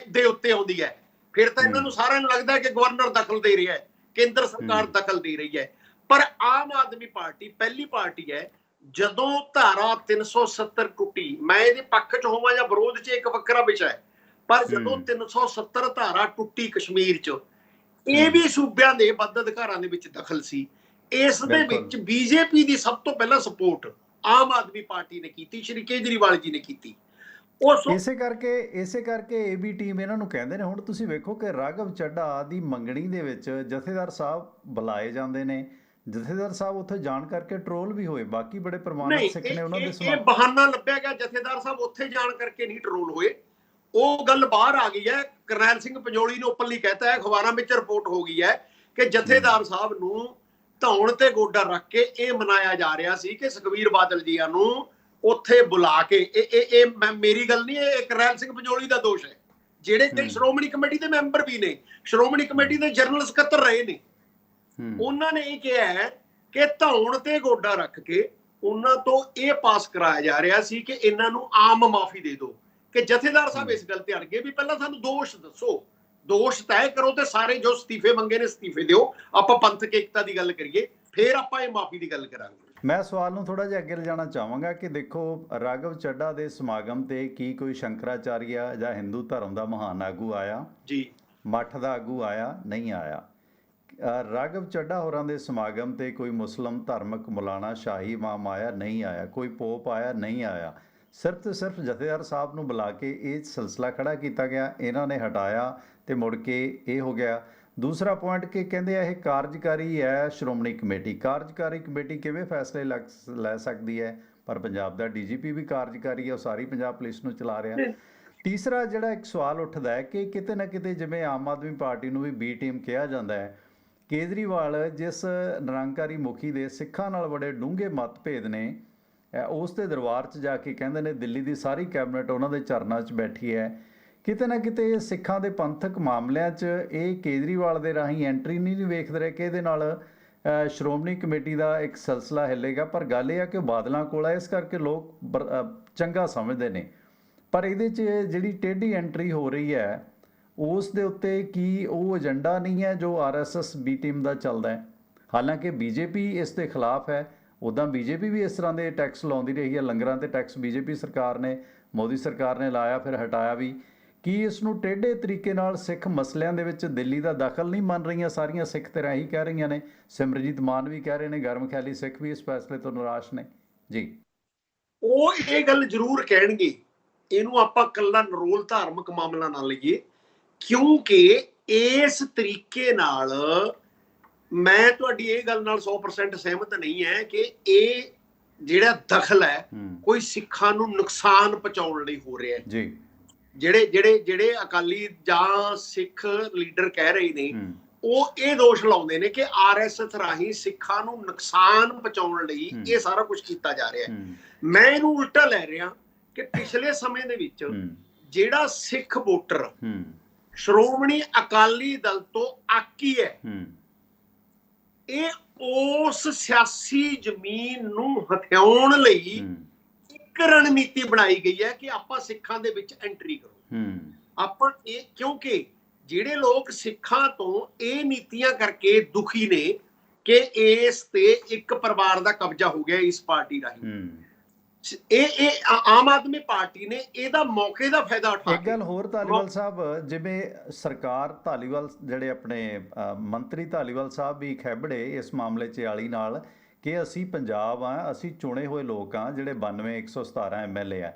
ਦੇ ਉੱਤੇ ਆਉਂਦੀ ਹੈ। ਫਿਰ ਤਾਂ ਇਹਨਾਂ ਨੂੰ ਸਾਰਿਆਂ ਨੂੰ ਲੱਗਦਾ ਹੈ ਕਿ ਗਵਰਨਰ ਦਖਲ ਦੇ ਰਿਹਾ ਹੈ, ਕੇਂਦਰ ਸਰਕਾਰ ਦਖਲ ਦੇ ਰਹੀ ਹੈ। ਪਰ ਆਮ ਆਦਮੀ ਪਾਰਟੀ ਪਹਿਲੀ ਪਾਰਟੀ ਹੈ ਜਦੋਂ ਧਾਰਾ 370 ਟੁੱਟੀ, ਮੈਂ ਇਹਦੇ ਪੱਖ 'ਚ ਹੋਵਾਂ ਜਾਂ ਵਿਰੋਧ 'ਚ ਇੱਕ ਵੱਖਰਾ ਵਿਸ਼ਾ ਹੈ, ਪਰ ਜਦੋਂ 370 ਧਾਰਾ ਟੁੱਟੀ ਕਸ਼ਮੀਰ 'ਚ, ਇਹ ਵੀ ਸੂਬਿਆਂ ਦੇ ਵੱਧ ਅਧਿਕਾਰਾਂ ਦੇ ਵਿੱਚ ਦਖਲ ਸੀ। ਇਸ ਦੇ ਵਿੱਚ ਬੀਜੇਪੀ ਦੀ ਸਭ ਤੋਂ ਪਹਿਲਾਂ ਸਪੋਰਟ ਆਮ ਆਦਮੀ ਪਾਰਟੀ ਨੇ ਕੀਤੀ, ਸ਼੍ਰੀ ਕੇਜਰੀਵਾਲ ਜੀ ਨੇ ਕੀਤੀ। ਇਸੇ ਕਰਕੇ ਇਹ ਵੀ ਟੀਮ ਇਹਨਾਂ ਨੂੰ ਕਹਿੰਦੇ ਨੇ। ਹੁਣ ਤੁਸੀਂ ਵੇਖੋ ਕਿ ਰਾਘਵ ਚੱਡਾ ਦੀ ਮੰਗਣੀ ਦੇ ਵਿੱਚ ਜਥੇਦਾਰ ਸਾਹਿਬ ਬੁਲਾਏ ਜਾਂਦੇ ਨੇ, ਜਥੇਦਾਰ ਸਾਹਿਬ ਉੱਥੇ ਜਾਣ ਕਰਕੇ ਟਰੋਲ ਵੀ ਹੋਏ, ਬਾਕੀ ਬੜੇ ਪ੍ਰਮਾਣਿਕ ਸਿੱਖ ਨੇ ਉਹਨਾਂ ਦੇ ਇਹ ਬਹਾਨਾ ਲੱਭਿਆ ਗਿਆ ਜਥੇਦਾਰ ਸਾਹਿਬ ਉੱਥੇ ਜਾਣ ਕਰਕੇ ਨਹੀਂ ਟਰੋਲ ਹੋਏ। ਉਹ ਗੱਲ ਬਾਹਰ ਆ ਗਈ ਹੈ, ਕਰਨੈਲ ਸਿੰਘ ਪੰਜੋਲੀ ਨੇ ਓਪਨਲੀ ਕਹਿਤਾ ਹੈ, ਅਖਬਾਰਾਂ ਵਿੱਚ ਰਿਪੋਰਟ ਹੋ ਗਈ ਹੈ ਕਿ ਜਥੇਦਾਰ ਸਾਹਿਬ ਨੂੰ ਧੌਣ ਤੇ ਗੋਡਾ ਰੱਖ ਕੇ ਇਹ ਮਨਾਇਆ ਜਾ ਰਿਹਾ ਸੀ ਕਿ ਸੁਖਬੀਰ ਬਾਦਲ ਜੀਆਂ ਨੂੰ ਉੱਥੇ ਬੁਲਾ ਕੇ, ਇਹ ਮੇਰੀ ਗੱਲ ਨਹੀਂ, ਇਹ ਕਰਨੈਲ ਸਿੰਘ ਪੰਜੋਲੀ ਦਾ ਦੋਸ਼ ਹੈ, ਜਿਹੜੇ ਕਈ ਸ਼੍ਰੋਮਣੀ ਕਮੇਟੀ ਦੇ ਮੈਂਬਰ ਵੀ ਨੇ, ਸ਼੍ਰੋਮਣੀ ਕਮੇਟੀ ਦੇ ਜਨਰਲ ਸਕੱਤਰ ਰਹੇ ਨੇ। ਉਹਨਾਂ ਨੇ ਇਹ ਕਿਹਾ ਹੈ ਕਿ ਧੌਣ ਤੇ ਗੋਡਾ ਰੱਖ ਕੇ ਉਹਨਾਂ ਤੋਂ ਇਹ ਪਾਸ ਕਰਾਇਆ ਜਾ ਰਿਹਾ ਸੀ ਕਿ ਇਹਨਾਂ ਨੂੰ ਆਮ ਮਾਫੀ ਦੇ ਦਿਓ। ਕਿ ਜਥੇਦਾਰ ਸਾਹਿਬ ਇਸ ਗੱਲ ਤੇ ਅੜ ਗਏ ਵੀ ਪਹਿਲਾਂ ਸਾਨੂੰ ਦੋਸ਼ ਦੱਸੋ, ਦੋਸ਼ ਤੈਅ ਕਰੋ ਤੇ ਸਾਰੇ ਜੋ ਅਸਤੀਫੇ ਮੰਗੇ ਨੇ ਅਸਤੀਫੇ ਦਿਓ, ਆਪਾਂ ਪੰਥਕ ਏਕਤਾ ਦੀ ਗੱਲ ਕਰੀਏ, ਫਿਰ ਆਪਾਂ ਇਹ ਮਾਫੀ ਦੀ ਗੱਲ ਕਰਾਂਗੇ। ਮੈਂ ਸਵਾਲ ਨੂੰ ਥੋੜਾ ਜਿਹਾ ਅੱਗੇ ਲਿਜਾਣਾ ਚਾਹਾਂਗਾ ਕਿ ਦੇਖੋ ਰਾਘਵ ਚੱਡਾ ਦੇ ਸਮਾਗਮ ਤੇ ਕੀ ਕੋਈ ਸ਼ੰਕਰਾਚਾਰੀਆ ਜਾਂ ਹਿੰਦੂ ਧਰਮ ਦਾ ਮਹਾਨ ਆਗੂ ਆਇਆ? ਜੀ। ਮੱਠ ਦਾ ਆਗੂ ਆਇਆ? ਨਹੀਂ ਆਇਆ। ਰਾਘਵ ਚੱਡਾ ਹੋਰਾਂ ਦੇ ਸਮਾਗਮ ਤੇ ਕੋਈ ਮੁਸਲਿਮ ਧਾਰਮਿਕ ਮੌਲਾਨਾ ਸ਼ਾਹੀ ਇਮਾਮ ਆਇਆ? ਨਹੀਂ ਆਇਆ। ਕੋਈ ਪੋਪ ਆਇਆ? ਨਹੀਂ ਆਇਆ। ਸਿਰਫ ਤੇ ਸਿਰਫ ਜਥੇਦਾਰ ਸਾਹਿਬ ਨੂੰ ਬੁਲਾ ਕੇ ਇਹ ਸਿਲਸਿਲਾ ਖੜਾ ਕੀਤਾ ਗਿਆ, ਇਹਨਾਂ ਨੇ ਹਟਾਇਆ ਤੇ ਮੁੜ ਕੇ ਇਹ ਹੋ ਗਿਆ। ਦੂਸਰਾ ਪੁਆਇੰਟ ਕਿ ਕਹਿੰਦੇ ਆ ਇਹ ਕਾਰਜਕਾਰੀ ਹੈ ਸ਼੍ਰੋਮਣੀ ਕਮੇਟੀ। ਕਾਰਜਕਾਰੀ ਕਮੇਟੀ ਕਿਵੇਂ ਫੈਸਲੇ ਲੈ ਸਕਦੀ ਹੈ? ਪਰ ਪੰਜਾਬ ਦਾ ਡੀਜੀਪੀ ਵੀ ਕਾਰਜਕਾਰੀ ਹੈ, ਉਹ ਸਾਰੀ ਪੰਜਾਬ ਪੁਲਿਸ ਨੂੰ ਚਲਾ ਰਿਹਾ। ਤੀਸਰਾ ਜਿਹੜਾ ਇੱਕ ਸਵਾਲ ਉੱਠਦਾ ਹੈ ਕਿ ਕਿਤੇ ਨਾ ਕਿਤੇ ਜਿਵੇਂ ਆਮ ਆਦਮੀ ਪਾਰਟੀ ਨੂੰ ਵੀ ਬੀ ਟੀਮ ਕਿਹਾ ਜਾਂਦਾ ਹੈ, ਕੇਜਰੀਵਾਲ ਜਿਸ ਨਿਰੰਕਾਰੀ ਮੁਖੀ ਦੇ ਸਿੱਖਾਂ ਨਾਲ ਬੜੇ ਡੂੰਘੇ ਮਤਭੇਦ ਨੇ, ਉਸ ਦੇ ਦਰਬਾਰ 'ਚ ਜਾ ਕੇ ਕਹਿੰਦੇ ਨੇ ਦਿੱਲੀ ਦੀ ਸਾਰੀ ਕੈਬਨਿਟ ਉਹਨਾਂ ਦੇ ਚਰਨਾਂ 'ਚ ਬੈਠੀ ਹੈ। ਕਿਤੇ ਨਾ ਕਿਤੇ ਸਿੱਖਾਂ ਦੇ ਪੰਥਕ ਮਾਮਲਿਆਂ 'ਚ ਇਹ ਕੇਜਰੀਵਾਲ ਦੇ ਰਾਹੀਂ ਐਂਟਰੀ ਨਹੀਂ ਵੇਖਦੇ ਰਹੇ ਕਿ ਇਹਦੇ ਨਾਲ ਸ਼੍ਰੋਮਣੀ ਕਮੇਟੀ ਦਾ ਇੱਕ ਸਿਲਸਿਲਾ ਹਿੱਲੇਗਾ। ਪਰ ਗੱਲ ਇਹ ਆ ਕਿ ਬਾਦਲਾਂ ਕੋਲ ਹੈ, ਇਸ ਕਰਕੇ ਲੋਕ ਚੰਗਾ ਸਮਝਦੇ ਨੇ। ਪਰ ਇਹਦੇ 'ਚ ਜਿਹੜੀ ਟੇਢੀ ਐਂਟਰੀ ਹੋ ਰਹੀ ਹੈ ਉਸ ਦੇ ਉੱਤੇ ਕੀ ਉਹ ਏਜੰਡਾ ਨਹੀਂ ਹੈ ਜੋ RSS ਬੀ ਟੀਮ ਦਾ ਚੱਲਦਾ ਹੈ? ਹਾਲਾਂਕਿ ਬੀਜੇਪੀ ਇਸ ਦੇ ਖਿਲਾਫ ਹੈ, ਉੱਦਾਂ ਬੀਜੇਪੀ ਵੀ ਇਸ ਤਰ੍ਹਾਂ ਦੇ ਟੈਕਸ ਲਾਉਂਦੀ ਰਹੀ ਹੈ। ਲੰਗਰਾਂ 'ਤੇ ਟੈਕਸ ਬੀਜੇਪੀ ਸਰਕਾਰ ਨੇ, ਮੋਦੀ ਸਰਕਾਰ ਨੇ ਲਾਇਆ, ਫਿਰ ਹਟਾਇਆ ਵੀ। ਕੀ ਇਸ ਨੂੰ ਟੇਢੇ ਤਰੀਕੇ ਨਾਲ ਸਿੱਖ ਮਸਲਿਆਂ ਦੇ ਵਿੱਚ ਦਿੱਲੀ ਦਾ ਦਖਲ ਨਹੀਂ ਮੰਨ ਰਹੀਆਂ ਸਾਰੀਆਂ ਸਿੱਖ ਧਿਰਾਂ ਇਹੀ ਕਹਿ ਰਹੀਆਂ ਨੇ? ਸਿਮਰਜੀਤ ਮਾਨ ਵੀ ਕਹਿ ਰਹੇ ਨੇ, ਗਰਮ ਖਿਆਲੀ ਸਿੱਖ ਵੀ ਇਸ ਫੈਸਲੇ ਤੋਂ ਨਿਰਾਸ਼ ਨੇ ਜੀ। ਉਹ ਇਹ ਗੱਲ ਜ਼ਰੂਰ ਕਹਿਣਗੇ, ਇਹਨੂੰ ਆਪਾਂ ਇਕੱਲਾ ਨਰੋਲ ਧਾਰਮਿਕ ਮਾਮਲਾ ਨਾ ਲਈਏ, ਕਿਉਂਕਿ ਇਸ ਤਰੀਕੇ ਨਾਲ ਮੈਂ ਤੁਹਾਡੀ ਇਹ ਗੱਲ ਨਾਲ 100% ਸਹਿਮਤ ਨਹੀਂ ਹੈ ਕਿ ਇਹ ਜਿਹੜਾ ਦਖਲ ਹੈ ਕੋਈ ਸਿੱਖਾਂ ਨੂੰ ਨੁਕਸਾਨ ਪਹੁੰਚਾਉਣ ਲਈ ਹੋ ਰਿਹਾ ਹੈ ਜੀ। ਜਿਹੜੇ ਅਕਾਲੀ ਜਾਂ ਸਿੱਖ ਲੀਡਰ ਕਹਿ ਰਹੇ ਨੇ, ਉਹ ਇਹ ਦੋਸ਼ ਲਾਉਂਦੇ ਨੇ ਕਿ RSS ਰਾਹੀਂ ਸਿੱਖਾਂ ਨੂੰ ਨੁਕਸਾਨ ਪਹੁੰਚਾਉਣ ਲਈ ਇਹ ਸਾਰਾ ਕੁਝ ਕੀਤਾ ਜਾ ਰਿਹਾ ਹੈ। ਮੈਂ ਇਹਨੂੰ ਉਲਟਾ ਲੈ ਰਿਹਾ ਕਿ ਪਿਛਲੇ ਸਮੇਂ ਦੇ ਵਿੱਚ ਜਿਹੜਾ ਸਿੱਖ ਵੋਟਰ ਸ਼੍ਰੋਮਣੀ ਅਕਾਲੀ ਦਲ ਤੋਂ ਆਕੀ ਹੈ, ਇਹ ਉਸ ਸਿਆਸੀ ਜ਼ਮੀਨ ਨੂੰ ਹਥਿਆਉਣ ਲਈ ਇੱਕ ਰਣਨੀਤੀ ਬਣਾਈ ਗਈ ਹੈ ਕਿ ਆਪਾਂ ਸਿੱਖਾਂ ਦੇ ਵਿੱਚ ਐਂਟਰੀ ਕਰੋ। ਆਪਾਂ ਇਹ, ਕਿਉਂਕਿ ਜਿਹੜੇ ਲੋਕ ਸਿੱਖਾਂ ਤੋਂ ਇਹ ਨੀਤੀਆਂ ਕਰਕੇ ਦੁਖੀ ਨੇ ਕਿ ਇਸ ਤੇ ਇੱਕ ਪਰਿਵਾਰ ਦਾ ਕਬਜ਼ਾ ਹੋ ਗਿਆ ਇਸ ਪਾਰਟੀ ਰਾਹੀਂ, ਇਹ ਆਮ ਆਦਮੀ ਪਾਰਟੀ ਨੇ ਇਹਦਾ ਮੌਕੇ ਦਾ ਫਾਇਦਾ ਉਠਾ ਇੱਕ ਗੱਲ ਹੋਰ ਧਾਲੀਵਾਲ ਸਾਹਿਬ, ਜਿਵੇਂ ਸਰਕਾਰ ਧਾਲੀਵਾਲ ਜਿਹੜੇ ਆਪਣੇ ਮੰਤਰੀ ਧਾਲੀਵਾਲ ਸਾਹਿਬ ਵੀ ਖੈਬੜੇ ਇਸ ਮਾਮਲੇ 'ਚ ਆਲੀ ਨਾਲ ਕਿ ਅਸੀਂ ਪੰਜਾਬ ਆ, ਅਸੀਂ ਚੁਣੇ ਹੋਏ ਲੋਕ ਆ ਜਿਹੜੇ 92 117 MLA ਆ,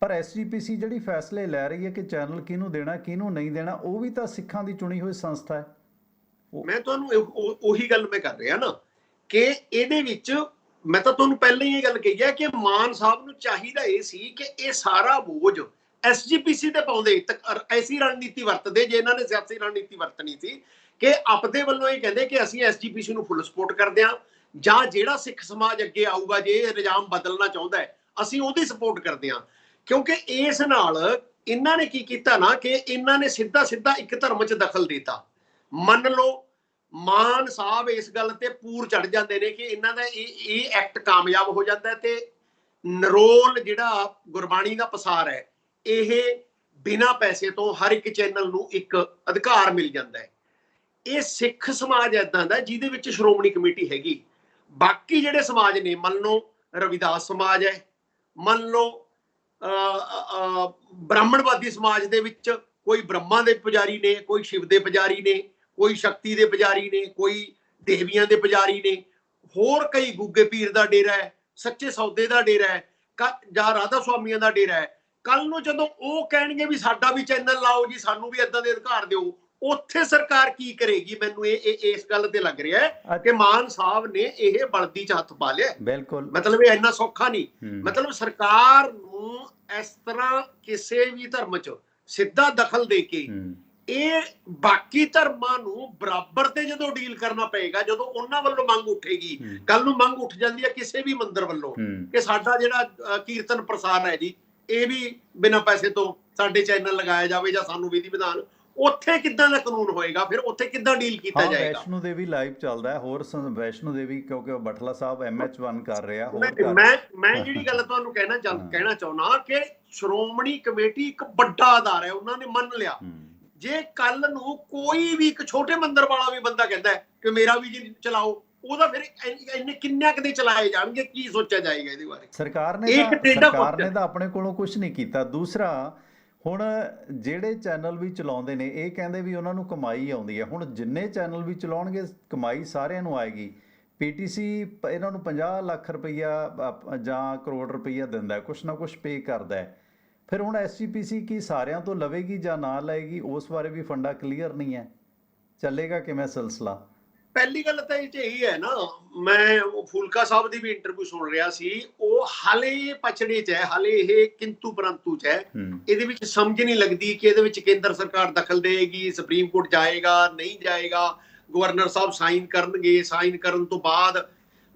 ਪਰ SGPC ਜਿਹੜੀ ਫੈਸਲੇ ਲੈ ਰਹੀ ਹੈ ਕਿ ਚੈਨਲ ਕਿਹਨੂੰ ਦੇਣਾ ਕਿਹਨੂੰ ਨਹੀਂ ਦੇਣਾ, ਉਹ ਵੀ ਤਾਂ ਸਿੱਖਾਂ ਦੀ ਚੁਣੀ ਹੋਈ ਸੰਸਥਾ ਹੈ। ਮੈਂ ਤੁਹਾਨੂੰ ਉਹੀ ਗੱਲ ਮੈਂ ਕਰ ਰਿਹਾ ਨਾ ਕਿ ਇਹਦੇ ਵਿੱਚ ਮੈਂ ਤਾਂ ਤੁਹਾਨੂੰ ਪਹਿਲਾਂ ਹੀ ਇਹ ਗੱਲ ਕਹੀ ਹੈ ਕਿ ਮਾਨ ਸਾਹਿਬ ਨੂੰ ਚਾਹੀਦਾ ਇਹ ਸੀ ਕਿ ਇਹ ਸਾਰਾ ਬੋਝ SGPC ਤੇ ਪਾਉਂਦੇ, ਐਸੀ ਰਣਨੀਤੀ ਵਰਤਦੇ ਜੇ ਇਹਨਾਂ ਨੇ ਸਿਆਸੀ ਰਣਨੀਤੀ ਵਰਤਣੀ ਸੀ ਕਿ ਆਪਦੇ ਵੱਲੋਂ ਇਹ ਕਹਿੰਦੇ ਕਿ ਅਸੀਂ SGPC ਨੂੰ ਫੁੱਲ ਸਪੋਰਟ ਕਰਦੇ ਹਾਂ, ਜਾਂ ਜਿਹੜਾ ਸਿੱਖ ਸਮਾਜ ਅੱਗੇ ਆਊਗਾ ਜੇ ਇਹ ਨਿਜ਼ਾਮ ਬਦਲਣਾ ਚਾਹੁੰਦਾ ਹੈ ਅਸੀਂ ਉਹਦੀ ਸਪੋਰਟ ਕਰਦੇ ਹਾਂ। ਕਿਉਂਕਿ ਇਸ ਨਾਲ ਇਹਨਾਂ ਨੇ ਕੀ ਕੀਤਾ ਨਾ ਕਿ ਇਹਨਾਂ ਨੇ ਸਿੱਧਾ ਇੱਕ ਧਰਮ 'ਚ ਦਖਲ ਦਿੱਤਾ। ਮੰਨ ਲਓ ਮਾਨ ਸਾਹਿਬ ਇਸ ਗੱਲ ਤੇ ਪੂਰ ਚੜ ਜਾਂਦੇ ਨੇ ਕਿ ਇਹਨਾਂ ਦਾ ਇਹ ਐਕਟ ਕਾਮਯਾਬ ਹੋ ਜਾਂਦਾ ਤੇ ਨਰੋਲ ਜਿਹੜਾ ਗੁਰਬਾਣੀ ਦਾ ਪਸਾਰ ਹੈ ਇਹ ਬਿਨਾਂ ਪੈਸੇ ਤੋਂ ਹਰ ਇੱਕ ਚੈਨਲ ਨੂੰ ਇੱਕ ਅਧਿਕਾਰ ਮਿਲ ਜਾਂਦਾ ਹੈ। ਇਹ ਸਿੱਖ ਸਮਾਜ ਏਦਾਂ ਦਾ ਜਿਹਦੇ ਵਿੱਚ ਸ਼੍ਰੋਮਣੀ ਕਮੇਟੀ ਹੈਗੀ, ਬਾਕੀ ਜਿਹੜੇ ਸਮਾਜ ਨੇ, ਮੰਨ ਲਓ ਰਵਿਦਾਸ ਸਮਾਜ ਹੈ, ਮੰਨ ਲਓ ਬ੍ਰਾਹਮਣਵਾਦੀ ਸਮਾਜ ਦੇ ਵਿੱਚ ਕੋਈ ਬ੍ਰਹਮਾ ਦੇ ਪੁਜਾਰੀ ਨੇ, ਕੋਈ ਸ਼ਿਵ ਦੇ ਪੁਜਾਰੀ ਨੇ, ਕੋਈ ਸ਼ਕਤੀ ਦੇ ਪੁਜਾਰੀ ਨੇ, ਕੋਈ ਦੇਵੀਆਂ ਦੇ ਪੁਜਾਰੀ ਨੇ, ਹੋਰ ਕਈ ਗੁੱਗੇ ਪੀਰ ਦਾ ਡੇਰਾ ਹੈ, ਸੱਚੇ ਸੌਦੇ ਦਾ ਡੇਰਾ ਹੈ, ਜਾਂ ਰਾਧਾ ਸੁਆਮੀਆਂ ਦਾ ਡੇਰਾ ਹੈ। ਕੱਲ ਨੂੰ ਜਦੋਂ ਉਹ ਕਹਿਣਗੇ ਵੀ ਸਾਡਾ ਵੀ ਚੈਨਲ ਲਾਓ ਜੀ, ਸਾਨੂੰ ਵੀ ਏਦਾਂ ਦੇ ਅਧਿਕਾਰ ਦਿਓ, ਉੱਥੇ ਸਰਕਾਰ ਕੀ ਕਰੇਗੀ? ਮੈਨੂੰ ਇਸ ਗੱਲ ਤੇ ਲੱਗ ਰਿਹਾ ਹੈ ਕਿ ਮਾਨ ਸਾਹਿਬ ਨੇ ਇਹ ਬਲਦੀ ਚ ਹੱਥ ਪਾ ਲਿਆ। ਬਿਲਕੁਲ, ਮਤਲਬ ਇਹ ਇੰਨਾ ਸੌਖਾ ਨਹੀਂ। ਮਤਲਬ ਸਰਕਾਰ ਨੂੰ ਇਸ ਤਰ੍ਹਾਂ ਕਿਸੇ ਵੀ ਧਰਮ ਚ ਸਿੱਧਾ ਦਖਲ ਦੇ ਕੇ ਇਹ ਬਾਕੀ ਧਰਮਾਂ ਨੂੰ ਬਰਾਬਰ ਤੇ ਜਦੋਂ ਡੀਲ ਕਰਨਾ ਪਏਗਾ, ਜਦੋਂ ਉਹਨਾਂ ਵੱਲੋਂ ਮੰਗ ਉੱਠੇਗੀ, ਕੱਲ ਨੂੰ ਮੰਗ ਉੱਠ ਜਾਂਦੀ ਹੈ ਕਿਸੇ ਵੀ ਮੰਦਿਰ ਵੱਲੋਂ ਕਿ ਸਾਡਾ ਜਿਹੜਾ ਕੀਰਤਨ ਪ੍ਰਸਾਰ ਹੈ ਜੀ ਇਹ ਵੀ ਬਿਨਾਂ ਪੈਸੇ ਤੋਂ ਸਾਡੇ ਚੈਨਲ ਲਗਾਇਆ ਜਾਵੇ ਜਾਂ ਸਾਨੂੰ ਵਿਧੀ ਵਿਧਾਨ, ਉੱਥੇ ਕਿੱਦਾਂ ਦਾ ਕਾਨੂੰਨ ਹੋਏਗਾ? ਫਿਰ ਉੱਥੇ ਕਿੱਦਾਂ ਡੀਲ ਕੀਤਾ ਜਾਏਗਾ? ਵੈਸ਼ਨੂ ਦੇਵੀ ਲਾਈਵ ਚੱਲਦਾ ਹੈ, ਹੋਰ ਵੈਸ਼ਨੂ ਦੇਵੀ ਕਿਉਂਕਿ ਬਟਲਾ ਸਾਹਿਬ MH1 ਕਰ ਰਿਹਾ। ਮੈਂ ਜਿਹੜੀ ਗੱਲ ਤੁਹਾਨੂੰ ਕਹਿਣਾ ਚਾਹੁੰਦਾ ਕਿ ਸ਼੍ਰੋਮਣੀ ਕਮੇਟੀ ਇੱਕ ਵੱਡਾ ਅਦਾਰਾ ਹੈ, ਉਹਨਾਂ ਨੇ ਮੰਨ ਲਿਆ। ਜੇ ਕੱਲ ਨੂੰ ਕੋਈ ਵੀ ਇੱਕ ਛੋਟੇ ਮੰਦਿਰ ਵਾਲਾ ਵੀ ਬੰਦਾ ਕਹਿੰਦਾ ਕਿ ਮੇਰਾ ਵੀ ਜੀ ਚਲਾਓ, ਉਹਦਾ ਫਿਰ ਇੰਨੇ ਕਿੰਨਿਆਂ ਕਦੇ ਚਲਾਏ ਜਾਣਗੇ? ਕੀ ਸੋਚਿਆ ਜਾਏਗਾ ਇਹਦੇ ਬਾਰੇ? ਸਰਕਾਰ ਨੇ ਤਾਂ ਆਪਣੇ ਕੋਲੋਂ ਕੁਝ ਨਹੀਂ ਕੀਤਾ। ਦੂਸਰਾ, ਹੁਣ ਜਿਹੜੇ ਚੈਨਲ ਵੀ ਚਲਾਉਂਦੇ ਨੇ ਇਹ ਕਹਿੰਦੇ ਵੀ ਉਹਨਾਂ ਨੂੰ ਕਮਾਈ ਆਉਂਦੀ ਹੈ। ਹੁਣ ਜਿੰਨੇ ਚੈਨਲ ਵੀ ਚਲਾਉਣਗੇ ਕਮਾਈ ਸਾਰਿਆਂ ਨੂੰ ਆਏਗੀ। PTC ਇਹਨਾਂ ਨੂੰ 50 ਲੱਖ ਰੁਪਈਆ ਜਾਂ ਕਰੋੜ ਰੁਪਈਆ ਦਿੰਦਾ, ਕੁਛ ਨਾ ਕੁਛ ਪੇ ਕਰਦਾ ਹੈ। ਫਿਰ ਹੁਣ SGPC ਕੀ ਸਾਰਿਆਂ ਤੋਂ ਲਵੇਗੀ ਜਾਂ ਨਾ ਲਏਗੀ? ਉਸ ਬਾਰੇ ਵੀ ਫੰਡਾ ਕਲੀਅਰ ਨਹੀਂ ਹੈ। ਚੱਲੇਗਾ ਕਿਵੇਂ ਸਿਲਸਿਲਾ? ਪਹਿਲੀ ਗੱਲ ਤਾਂ ਇਹ ਇਹੀ ਹੈ ਨਾ, ਮੈਂ ਫੂਲਕਾ ਸਾਹਿਬ ਦੀ ਵੀ ਇੰਟਰਵਿਊ ਸੁਣ ਰਿਹਾ ਸੀ, ਉਹ ਹਾਲੇ ਪਛੜੇ ਚ ਹੈ, ਹਾਲੇ ਇਹ ਕਿੰਤੂ ਪਰੰਤੂ ਚ ਹੈ। ਇਹਦੇ ਵਿੱਚ ਸਮਝ ਨਹੀਂ ਲੱਗਦੀ ਕਿ ਇਹਦੇ ਵਿੱਚ ਕੇਂਦਰ ਸਰਕਾਰ ਦਖਲ ਦੇਗੀ, ਸੁਪਰੀਮ ਕੋਰਟ ਜਾਏਗਾ ਨਹੀਂ ਜਾਏਗਾ, ਗਵਰਨਰ ਸਾਹਿਬ ਸਾਈਨ ਕਰਨਗੇ, ਸਾਈਨ ਕਰਨ ਤੋਂ ਬਾਅਦ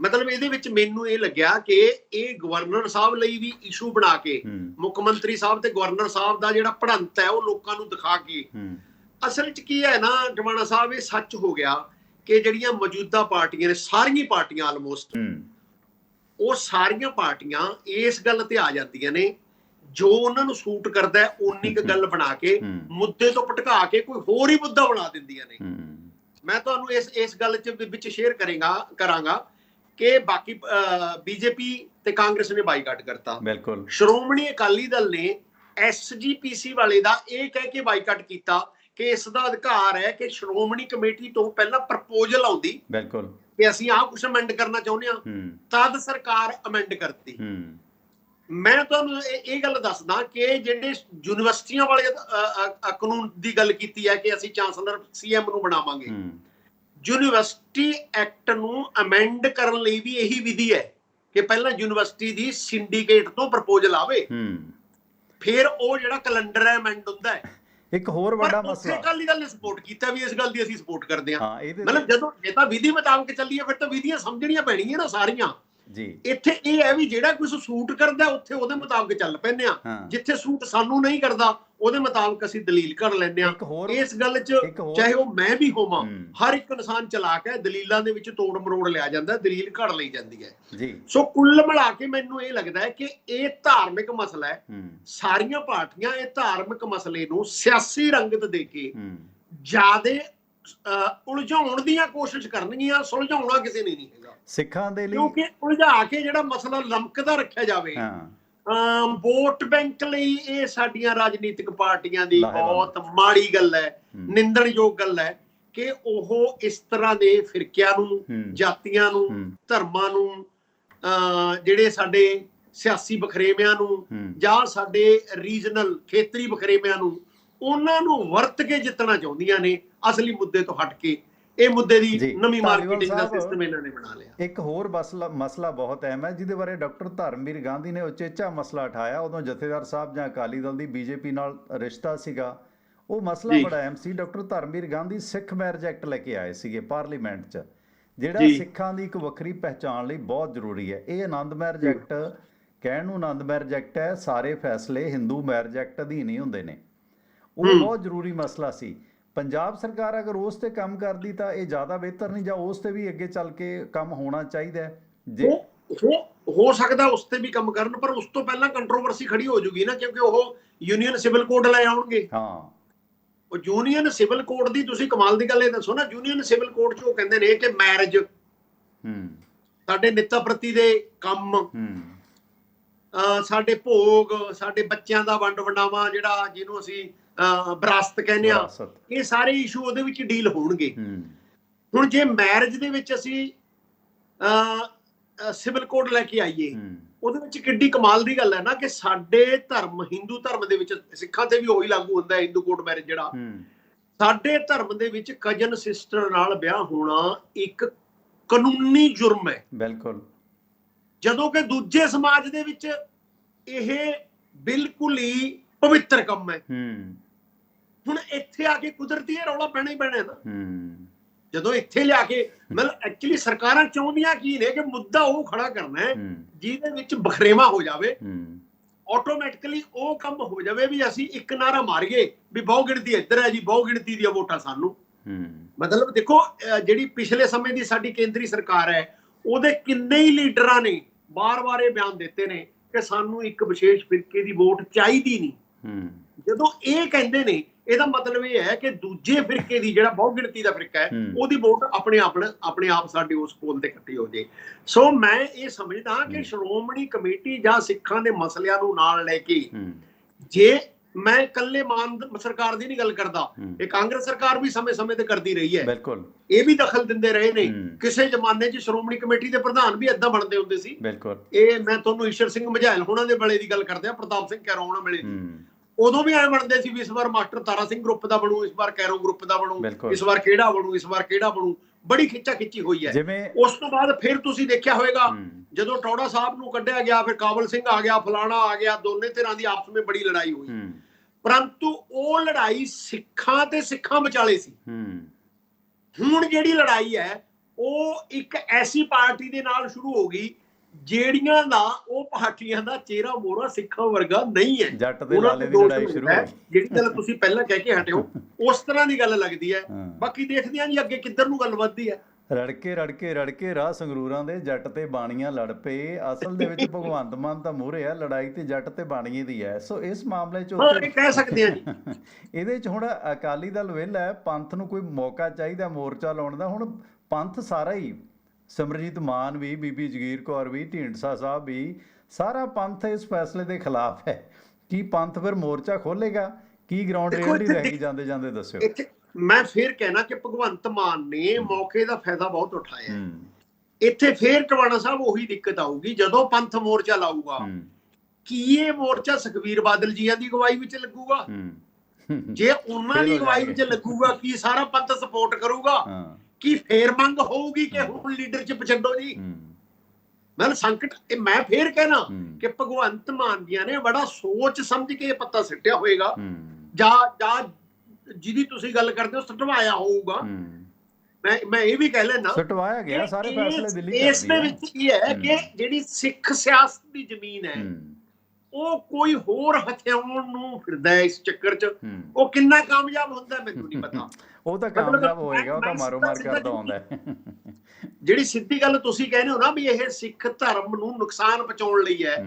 ਮਤਲਬ ਇਹਦੇ ਵਿੱਚ ਮੈਨੂੰ ਇਹ ਲੱਗਿਆ ਕਿ ਇਹ ਗਵਰਨਰ ਸਾਹਿਬ ਲਈ ਵੀ ਇਸ਼ੂ ਬਣਾ ਕੇ, ਮੁੱਖ ਮੰਤਰੀ ਸਾਹਿਬ ਤੇ ਗਵਰਨਰ ਸਾਹਿਬ ਦਾ ਜਿਹੜਾ ਭੜੰਤ ਹੈ ਉਹ ਲੋਕਾਂ ਨੂੰ ਦਿਖਾ ਕੇ, ਅਸਲ ਚ ਕੀ ਹੈ ਨਾ ਟਵਾਣਾ ਸਾਹਿਬ, ਇਹ ਸੱਚ ਹੋ ਗਿਆ ਕਿ ਜਿਹੜੀਆਂ ਮੌਜੂਦਾ ਪਾਰਟੀਆਂ ਨੇ, ਸਾਰੀਆਂ ਪਾਰਟੀਆਂ ਆਲਮੋਸਟ, ਉਹ ਸਾਰੀਆਂ ਪਾਰਟੀਆਂ ਇਸ ਗੱਲ ਤੇ ਆ ਜਾਂਦੀਆਂ ਨੇ ਜੋ ਉਹਨਾਂ ਨੂੰ ਸੂਟ ਕਰਦਾ ਉਨੀ ਕੁ ਗੱਲ ਬਣਾ ਕੇ ਮੁੱਦੇ ਤੋਂ ਭਟਕਾ ਕੇ ਕੋਈ ਹੋਰ ਹੀ ਮੁੱਦਾ ਬਣਾ ਦਿੰਦੀਆਂ ਨੇ। ਮੈਂ ਤੁਹਾਨੂੰ ਇਸ ਗੱਲ ਵਿੱਚ ਸ਼ੇਅਰ ਕਰਾਂਗਾ ਕਿ ਬਾਕੀ BJP ਤੇ ਕਾਂਗਰਸ ਨੇ ਬਾਈਕਾਟ ਕਰਤਾ। ਬਿਲਕੁਲ, ਸ਼੍ਰੋਮਣੀ ਅਕਾਲੀ ਦਲ ਨੇ SGPC ਵਾਲੇ ਦਾ ਇਹ ਕਹਿ ਕੇ ਬਾਈਕਾਟ ਕੀਤਾ ਕਿ ਇਸ ਦਾ ਅਧਿਕਾਰ ਹੈ ਕਿ ਸ਼੍ਰੋਮਣੀ ਕਮੇਟੀ ਤੋਂ ਪਹਿਲਾਂ ਪ੍ਰਪੋਜ਼ਲ ਆਉਂਦੀ, ਬਿਲਕੁਲ, ਕਿ ਅਸੀਂ ਆਹ ਕੁਝ ਅਮੈਂਡ ਕਰਨਾ ਚਾਹੁੰਦੇ ਹਾਂ, ਤਦ ਸਰਕਾਰ ਅਮੈਂਡ ਕਰਤੀ। ਮੈਂ ਤੁਹਾਨੂੰ ਇਹ ਗੱਲ ਦੱਸਦਾ ਕਿ ਜਿਹੜੇ ਯੂਨੀਵਰਸਿਟੀਆਂ ਵਾਲੇ ਕਾਨੂੰਨ ਦੀ ਗੱਲ ਕੀਤੀ ਹੈ ਕਿ ਅਸੀਂ ਚਾਂਸਲਰ CM ਨੂੰ ਬਣਾਵਾਂਗੇ, ਯੂਨੀਵਰਸਿਟੀ ਐਕਟ ਨੂੰ ਅਮੈਂਡ ਕਰਨ ਲਈ ਵੀ ਇਹੀ ਵਿਧੀ ਹੈ ਕਿ ਪਹਿਲਾਂ ਯੂਨੀਵਰਸਿਟੀ ਦੀ ਸਿੰਡੀਕੇਟ ਤੋਂ ਪ੍ਰਪੋਜ਼ਲ ਆਵੇ, ਫਿਰ ਉਹ ਜਿਹੜਾ ਕੈਲੰਡਰ ਹੈ ਅਮੈਂਡ ਹੁੰਦਾ ਹੈ। ਇੱਕ ਹੋਰ ਵੱਡਾ ਮਸਲਾ, ਅਕਾਲੀ ਦਲ ਨੇ ਸਪੋਰਟ ਕੀਤਾ ਵੀ ਇਸ ਗੱਲ ਦੀ ਅਸੀਂ ਸਪੋਰਟ ਕਰਦੇ ਹਾਂ। ਮਤਲਬ ਜਦੋਂ ਜੇ ਤਾਂ ਵਿਧੀ ਮੁਤਾਬਕ ਚੱਲੀਏ ਫਿਰ ਤਾਂ ਵਿਧੀਆਂ ਸਮਝਣੀਆਂ ਪੈਣਗੀਆਂ ਨਾ ਸਾਰੀਆਂ ਜੀ। ਇੱਥੇ ਇਹ ਹੈ ਵੀ ਜਿਹੜਾ ਕੁਝ ਸੂਟ ਕਰਦਾ ਉੱਥੇ ਉਹਦੇ ਮੁਤਾਬਕ ਚੱਲ ਪੈਂਦੇ ਆ, ਜਿੱਥੇ ਸੂਟ ਸਾਨੂੰ ਨਹੀਂ ਕਰਦਾ ਉਹਦੇ ਮੁਤਾਬਕ ਅਸੀਂ ਦਲੀਲ ਕਰ ਲੈਂਦੇ ਆ। ਇਸ ਗੱਲ 'ਚ ਚਾਹੇ ਉਹ ਮੈਂ ਵੀ ਹੋਵਾਂ, ਹਰ ਇੱਕ ਇਨਸਾਨ ਚਲਾਕ ਹੈ, ਦਲੀਲਾਂ ਦੇ ਵਿੱਚ ਤੋੜ ਮਰੋੜ ਲਿਆ ਜਾਂਦਾ, ਦਲੀਲ ਘੜ ਲਈ ਜਾਂਦੀ ਹੈ ਜੀ। ਸੋ ਕੁੱਲ ਮਿਲਾ ਕੇ ਮੈਨੂੰ ਇਹ ਲੱਗਦਾ ਹੈ ਕਿ ਇਹ ਧਾਰਮਿਕ ਮਸਲਾ ਹੈ। ਸਾਰੀਆਂ ਪਾਰਟੀਆਂ ਇਹ ਧਾਰਮਿਕ ਮਸਲੇ ਨੂੰ ਸਿਆਸੀ ਰੰਗਤ ਦੇ ਕੇ ਜ਼ਿਆਦੇ ਉਲਝਾਉਣ ਦੀਆਂ ਕੋਸ਼ਿਸ਼ ਕਰਨਗੀਆਂ, ਸੁਲਝਾਉਣਾ ਕਿਸੇ ਨੇ ਨਹੀਂ ਹੈਗਾ ਸਿੱਖਾਂ ਦੇ ਲਈ, ਕਿਉਂਕਿ ਉਲਝਾ ਕੇ ਜਿਹੜਾ ਮਸਲਾ ਲਮਕਦਾ ਰੱਖਿਆ ਜਾਵੇ ਵੋਟ ਬੈਂਕ ਲਈ, ਇਹ ਸਾਡੀਆਂ ਰਾਜਨੀਤਿਕ ਪਾਰਟੀਆਂ ਦੀ ਬਹੁਤ ਮਾੜੀ ਗੱਲ ਹੈ, ਨਿੰਦਣਯੋਗ ਗੱਲ ਹੈ ਕਿ ਉਹ ਇਸ ਤਰ੍ਹਾਂ ਦੇ ਫਿਰਕਿਆਂ ਨੂੰ, ਜਾਤੀਆਂ ਨੂੰ, ਧਰਮਾਂ ਨੂੰ, ਜਿਹੜੇ ਸਾਡੇ ਸਿਆਸੀ ਬਖਰੇਵਿਆਂ ਨੂੰ ਜਾਂ ਸਾਡੇ ਰੀਜਨਲ ਖੇਤਰੀ ਬਖਰੇਵਿਆਂ ਨੂੰ, ਉਹਨਾਂ ਨੂੰ ਵਰਤ ਕੇ ਜਿੱਤਣਾ ਚਾਹੁੰਦੀਆਂ ਨੇ, ਅਸਲੀ ਮੁੱਦੇ ਤੋਂ ਹਟ ਕੇ। ਇਹ ਮੁੱਦੇ ਦੀ ਨਵੀਂ ਮਾਰਕੀਟਿੰਗ ਦਾ ਸਿਸਟਮ ਇਹਨਾਂ ਨੇ ਬਣਾ ਲਿਆ। ਇੱਕ ਹੋਰ ਮਸਲਾ ਬਹੁਤ ਅਹਿਮ ਹੈ ਜਿਹਦੇ ਬਾਰੇ ਡਾਕਟਰ ਧਰਮਵੀਰ ਗਾਂਧੀ ਨੇ ਉਚੇਚਾ ਮਸਲਾ ਉਠਾਇਆ। ਉਦੋਂ ਜਥੇਦਾਰ ਸਾਹਿਬ ਜਾਂ ਅਕਾਲੀ ਦਲ ਦੀ ਬੀਜੇਪੀ ਨਾਲ ਰਿਸ਼ਤਾ ਸੀਗਾ, ਉਹ ਮਸਲਾ ਬੜਾ ਅਹਿਮ ਸੀ। ਡਾਕਟਰ ਧਰਮਵੀਰ ਗਾਂਧੀ ਸਿੱਖ ਮੈਰਿਜ ਐਕਟ ਲੈ ਕੇ ਆਏ ਸੀਗੇ ਪਾਰਲੀਮੈਂਟ 'ਚ, ਜਿਹੜਾ ਸਿੱਖਾਂ ਦੀ ਇੱਕ ਵੱਖਰੀ ਪਹਿਚਾਣ ਲਈ ਬਹੁਤ ਜ਼ਰੂਰੀ ਹੈ। ਇਹ ਆਨੰਦ ਮੈਰਿਜ ਐਕਟ ਕਹਿਣ ਨੂੰ ਆਨੰਦ ਮੈਰਿਜ ਐਕਟ ਹੈ, ਸਾਰੇ ਫੈਸਲੇ ਹਿੰਦੂ ਮੈਰਿਜ ਐਕਟ ਅਧੀਨ ਹੀ ਹੁੰਦੇ ਨੇ। ਉਹ ਬਹੁਤ ਜ਼ਰੂਰੀ ਮਸਲਾ ਸੀ। ਪੰਜਾਬ ਸਰਕਾਰ ਅਗਰ ਉਸ ਤੇ ਕੰਮ ਕਰਦੀ ਤਾਂ ਇਹ ਜ਼ਿਆਦਾ ਬਿਹਤਰ ਨਹੀਂ, ਜਾਂ ਉਸ ਤੇ ਵੀ ਅੱਗੇ ਚੱਲ ਕੇ ਕੰਮ ਹੋਣਾ ਚਾਹੀਦਾ ਜੇ ਹੋ ਸਕਦਾ ਉਸ ਤੇ ਵੀ ਕੰਮ ਕਰਨ, ਪਰ ਉਸ ਤੋਂ ਪਹਿਲਾਂ ਕੰਟਰੋਵਰਸੀ ਖੜੀ ਹੋ ਜੂਗੀ ਨਾ, ਕਿਉਂਕਿ ਉਹ ਯੂਨੀਅਨ ਸਿਵਲ ਕੋਡ ਲੈ ਆਉਣਗੇ। ਉਹ ਯੂਨੀਅਨ ਸਿਵਲ ਕੋਡ ਦੀ ਤੁਸੀਂ ਕਮਾਲ ਦੀ ਗੱਲ ਇਹ ਦੱਸੋ ਨਾ, ਯੂਨੀਅਨ ਸਿਵਲ ਕੋਡ 'ਚ ਉਹ ਕਹਿੰਦੇ ਨੇ ਕਿ ਮੈਰਿਜ, ਸਾਡੇ ਨਿੱਤਾ ਪ੍ਰਤੀ ਦੇ ਕੰਮ, ਸਾਡੇ ਭੋਗ, ਸਾਡੇ ਬੱਚਿਆਂ ਦਾ ਵੰਡ ਵੰਡਾਵਾ, ਜਿਹੜਾ ਜਿਹਨੂੰ ਅਸੀਂ ਵਿਰਾਸਤ ਕਹਿੰਦੇ ਆ, ਇਹ ਸਾਰੇ ਇਸ਼ੂ ਉਹਦੇ ਵਿੱਚ ਡੀਲ ਹੋਣਗੇ। ਹੁਣ ਜੇ ਮੈਰਿਜ ਦੇ ਵਿੱਚ ਅਸੀਂ ਸਿਵਲ ਕੋਡ ਲੈ ਕੇ ਆਈਏ, ਉਹਦੇ ਵਿੱਚ ਕਿੱਡੀ ਕਮਾਲ ਦੀ ਗੱਲ ਹੈ ਨਾ ਕਿ ਸਾਡੇ ਧਰਮ, ਹਿੰਦੂ ਧਰਮ ਦੇ ਵਿੱਚ, ਸਿੱਖਾਂ ਤੇ ਵੀ ਉਹੀ ਲਾਗੂ ਹੁੰਦਾ ਹਿੰਦੂ ਕੋਡ ਮੈਰਿਜ ਜਿਹੜਾ, ਸਾਡੇ ਧਰਮ ਦੇ ਵਿੱਚ ਕਜ਼ਨ ਸਿਸਟਰ ਨਾਲ ਵਿਆਹ ਹੋਣਾ ਇੱਕ ਕਾਨੂੰਨੀ ਜੁਰਮ ਹੈ। ਬਿਲਕੁਲ। ਜਦੋਂ ਕਿ ਦੂਜੇ ਸਮਾਜ ਦੇ ਵਿੱਚ ਇਹ ਬਿਲਕੁਲ ਹੀ ਪਵਿੱਤਰ ਕੰਮ ਹੈ। ਹੁਣ ਇੱਥੇ ਆ ਕੇ ਕੁਦਰਤੀ ਇਹ ਰੌਲਾ ਪੈਣਾ ਹੀ ਪੈਣਾ ਨਾ। ਜਦੋਂ ਇੱਥੇ ਲਿਆ ਕੇ, ਮਤਲਬ ਐਕਚੁਅਲੀ ਸਰਕਾਰਾਂ ਚਾਹੁੰਦੀਆਂ ਕੀ ਨੇ ਕਿ ਮੁੱਦਾ ਉਹ ਖੜਾ ਕਰਨਾ ਹੈ ਜਿਹਦੇ ਵਿੱਚ ਬਖਰੇਵਾ ਹੋ ਜਾਵੇ, ਆਟੋਮੈਟਿਕਲੀ ਉਹ ਕੰਮ ਹੋ ਜਾਵੇ ਵੀ ਅਸੀਂ ਇੱਕ ਨਾਰਾ ਮਾਰੀਏ ਵੀ ਬਹੁ ਗਿਣਤੀ ਇੱਧਰ ਹੈ ਜੀ, ਬਹੁ ਗਿਣਤੀ ਦੀਆਂ ਵੋਟਾਂ ਸਾਨੂੰ। ਮਤਲਬ ਦੇਖੋ, ਜਿਹੜੀ ਪਿਛਲੇ ਸਮੇਂ ਦੀ ਸਾਡੀ ਕੇਂਦਰੀ ਸਰਕਾਰ ਹੈ, ਉਹਦੇ ਕਿੰਨੇ ਹੀ ਲੀਡਰਾਂ ਨੇ ਬਾਰ-ਬਾਰ ਇਹ ਬਿਆਨ ਦਿੱਤੇ ਨੇ ਕਿ ਸਾਨੂੰ ਇੱਕ ਵਿਸ਼ੇਸ਼ ਫਿਰਕੇ ਦੀ ਵੋਟ ਚਾਹੀਦੀ ਨਹੀਂ। ਜਦੋਂ ਇਹ ਕਹਿੰਦੇ ਨੇ, ਇਹਦਾ ਮਤਲਬ ਇਹ ਹੈ ਕਿ ਦੂਜੇ ਫਿਰਕੇ ਦੀ, ਜਿਹੜਾ ਬਹੁ ਗਿਣਤੀ ਦਾ ਫਿਰਕਾ ਹੈ, ਉਹਦੀ ਵੋਟ ਆਪਣੇ ਆਪ ਸਾਡੇ ਉਸ ਪੋਲ ਤੇ ਇਕੱਠੀ ਹੋ ਜਾਏ। ਸੋ ਮੈਂ ਇਹ ਸਮਝਦਾ ਕਿ ਸ਼੍ਰੋਮਣੀ ਕਮੇਟੀ ਜਾਂ ਸਿੱਖਾਂ ਦੇ ਮਸਲਿਆਂ ਨੂੰ ਨਾਲ ਲੈ ਕੇ, ਜੇ ਮੈਂ ਇਕੱਲੇ ਮਾਨ ਸਰਕਾਰ ਦੀ ਨਹੀਂ ਗੱਲ ਕਰਦਾ, ਇਹ ਕਾਂਗਰਸ ਸਰਕਾਰ ਵੀ ਸਮੇਂ-ਸਮੇਂ ਤੇ ਕਰਦੀ ਰਹੀ ਹੈ, ਇਹ ਵੀ ਦਖਲ ਦਿੰਦੇ ਰਹੇ ਨੇ। ਕਿਸੇ ਜ਼ਮਾਨੇ 'ਚ ਸ਼੍ਰੋਮਣੀ ਕਮੇਟੀ ਦੇ ਪ੍ਰਧਾਨ ਵੀ ਏਦਾਂ ਬਣਦੇ ਹੁੰਦੇ ਸੀ। ਇਹ ਮੈਂ ਤੁਹਾਨੂੰ ਈਸ਼ਰ ਸਿੰਘ ਮਝੈਲ ਹੋਣਾ ਦੇ ਵੇਲੇ ਦੀ ਗੱਲ ਕਰਦੇ ਆ, ਪ੍ਰਤਾਪ ਸਿੰਘ ਕੈਰੋਂ ਹੋਣਾ ਵੇਲੇ ਦੀ, ਉਦੋਂ ਵੀ ਐ ਬਣਦੇ ਸੀ ਵੀ ਇਸ ਵਾਰ ਮਾਸਟਰ ਤਾਰਾ ਸਿੰਘ ਗਰੁੱਪ ਦਾ ਬਣੂ, ਇਸ ਵਾਰ ਕੈਰੋਂ ਗਰੁੱਪ ਦਾ ਬਣੂ, ਇਸ ਵਾਰ ਕਿਹੜਾ ਬਣੂ, ਇਸ ਵਾਰ ਕਿਹੜਾ ਬਣੂ, ਬੜੀ ਖਿੱਚਾ ਖਿੱਚੀ ਹੋਈ ਹੈ। ਉਸ ਤੋਂ ਬਾਅਦ ਫਿਰ ਤੁਸੀਂ ਦੇਖਿਆ ਹੋਵੇਗਾ, ਜਦੋਂ ਟੌੜਾ ਸਾਹਿਬ ਨੂੰ ਕੱਢਿਆ ਗਿਆ, ਫਿਰ ਕਾਬਲ ਸਿੰਘ ਆ ਗਿਆ, ਫਲਾਣਾ ਆ ਗਿਆ, ਦੋਨੇ ਧਿਰਾਂ ਦੀ ਆਪਸ ਵਿੱਚ ਬੜੀ ਲੜਾਈ ਹੋਈ, ਪਰੰਤੂ ਉਹ ਲੜਾਈ ਸਿੱਖਾਂ ਤੇ ਸਿੱਖਾਂ ਵਿਚਾਲੇ ਸੀ। ਹੁਣ ਜਿਹੜੀ ਲੜਾਈ ਹੈ ਉਹ ਇੱਕ ਐਸੀ ਪਾਰਟੀ ਦੇ ਨਾਲ ਸ਼ੁਰੂ ਹੋ ਗਈ ਜਿਹੜੀਆਂ ਦਾ ਉਹ ਪਾਰਟੀਆਂ ਦਾ ਚਿਹਰਾ ਮੋਹਰਾ ਸਿੱਖਾਂ ਵਰਗਾ ਨਹੀਂ ਹੈ। ਜੱਟ ਤੇ ਲਾਲੇ ਦੀ ਲੜਾਈ ਸ਼ੁਰੂ ਹੋਈ, ਜਿਹੜੀ ਗੱਲ ਤੁਸੀਂ ਪਹਿਲਾਂ ਕਹਿ ਕੇ ਹਟਿਓ, ਉਸ ਤਰ੍ਹਾਂ ਦੀ ਗੱਲ ਲੱਗਦੀ ਹੈ। ਬਾਕੀ ਦੇਖਦੇ ਹਾਂ ਜੀ ਅੱਗੇ ਕਿੱਧਰ ਨੂੰ ਗੱਲ ਵੱਧਦੀ ਹੈ। ਰੜਕੇ ਰਾਹ ਸੰਗਰੂਰਾਂ ਦੇ ਜੱਟ ਤੇ ਬਾਣੀਆਂ ਲੜ ਪਏ। ਅਸਲ ਦੇ ਵਿੱਚ ਭਗਵੰਤ ਮਾਨ ਤਾਂ ਮੂਹਰੇ ਆ, ਲੜਾਈ ਤੇ ਜੱਟ ਤੇ ਬਾਣੀਏ ਦੀ ਹੈ। ਸੋ ਇਸ ਮਾਮਲੇ 'ਚ ਕਹਿ ਸਕਦੇ ਆ ਜੀ, ਇਹਦੇ 'ਚ ਹੁਣ ਅਕਾਲੀ ਦਲ ਵਿਹਲਾ ਹੈ, ਪੰਥ ਨੂੰ ਕੋਈ ਮੌਕਾ ਚਾਹੀਦਾ ਮੋਰਚਾ ਲਾਉਣ ਦਾ। ਹੁਣ ਪੰਥ ਸਾਰਾ ਹੀ, ਸਿਮਰਜੀਤ ਮਾਨ ਵੀ, ਬੀਬੀ ਜਗੀਰ ਕੌਰ ਵੀ, ਢੀਂਡਸਾ ਸਾਹਿਬ ਵੀ, ਸਾਰਾ ਪੰਥ ਇਸ ਫੈਸਲੇ ਦੇ ਖਿਲਾਫ ਹੈ। ਕੀ ਪੰਥ ਫਿਰ ਮੋਰਚਾ ਖੋਲੇਗਾ? ਕੀ ਗਰਾਊਂਡ ਰਿਐਲਿਟੀ ਰਹਿ ਗਈ ਜਾਂਦੇ ਜਾਂਦੇ ਦੱਸਿਓ। ਮੈਂ ਫੇਰ ਕਹਿਣਾ ਕਿ ਭਗਵੰਤ ਮਾਨ ਨੇ ਮੌਕੇ ਦਾ ਫਾਇਦਾ ਬਹੁਤ ਉਠਾਇਆ। ਇੱਥੇ ਫੇਰ ਟਵਾਣਾ ਸਾਹਿਬ ਉਹੀ ਦਿੱਕਤ ਆਊਗੀ ਜਦੋਂ ਪੰਥ ਮੋਰਚਾ ਲਾਊਗਾ। ਕੀ ਇਹ ਮੋਰਚਾ ਸੁਖਬੀਰ ਬਾਦਲ ਜੀਆਂ ਦੀ ਅਗਵਾਈ ਵਿੱਚ ਲੱਗੂਗਾ? ਜੇ ਉਹਨਾਂ ਦੀ ਅਗਵਾਈ ਵਿੱਚ ਲੱਗੂਗਾ, ਕੀ ਸਾਰਾ ਪੰਥ ਸਪੋਰਟ ਕਰੂਗਾ? ਕੀ ਫੇਰ ਮੰਗ ਹੋਊਗੀ ਕਿ ਹੁਣ ਲੀਡਰਸ਼ਿਪ ਛੱਡੋ ਜੀ? ਮੈਂ ਸੰਕਟ, ਮੈਂ ਫੇਰ ਕਹਿਣਾ ਕਿ ਭਗਵੰਤ ਮਾਨ ਜੀਆਂ ਨੇ ਬੜਾ ਸੋਚ ਸਮਝ ਕੇ ਇਹ ਪੱਤਾ ਸਿੱਟਿਆ ਹੋਏਗਾ, ਜਾਂ ਜਿਹਦੀ ਤੁਸੀਂ ਗੱਲ ਕਰਦੇ ਹੋ ਸਟਵਾਇਆ ਹੋਊਗਾ। ਮੈਂ ਇਹ ਵੀ ਕਹਿ ਲੈਣਾ ਸਟਵਾਇਆ ਗਿਆ, ਸਾਰੇ ਫੈਸਲੇ ਦਿੱਲੀ ਇਸ ਦੇ ਵਿੱਚ ਕੀ ਹੈ ਕਿ ਜਿਹੜੀ ਸਿੱਖ ਸਿਆਸਤ ਦੀ ਜ਼ਮੀਨ ਹੈ ਉਹ ਕੋਈ ਹੋਰ ਹਥਿਆਉਣ ਨੂੰ ਫਿਰਦਾ ਹੈ ਇਸ ਚੱਕਰ 'ਚ। ਉਹ ਕਿੰਨਾ ਕਾਮਯਾਬ ਹੁੰਦਾ ਮੈਨੂੰ ਨਹੀਂ ਪਤਾ। ਉਹ ਤਾਂ ਕਾਮਯਾਬ ਹੋਏਗਾ, ਉਹ ਤਾਂ ਮਾਰੋ ਮਾਰ ਕਰਦਾ ਆਉਂਦਾ। ਜਿਹੜੀ ਸਿੱਧੀ ਗੱਲ ਤੁਸੀਂ ਕਹਿੰਦੇ ਹੋ ਨਾ ਵੀ ਇਹ ਸਿੱਖ ਧਰਮ ਨੂੰ ਨੁਕਸਾਨ ਪਹੁੰਚਾਉਣ ਲਈ ਹੈ,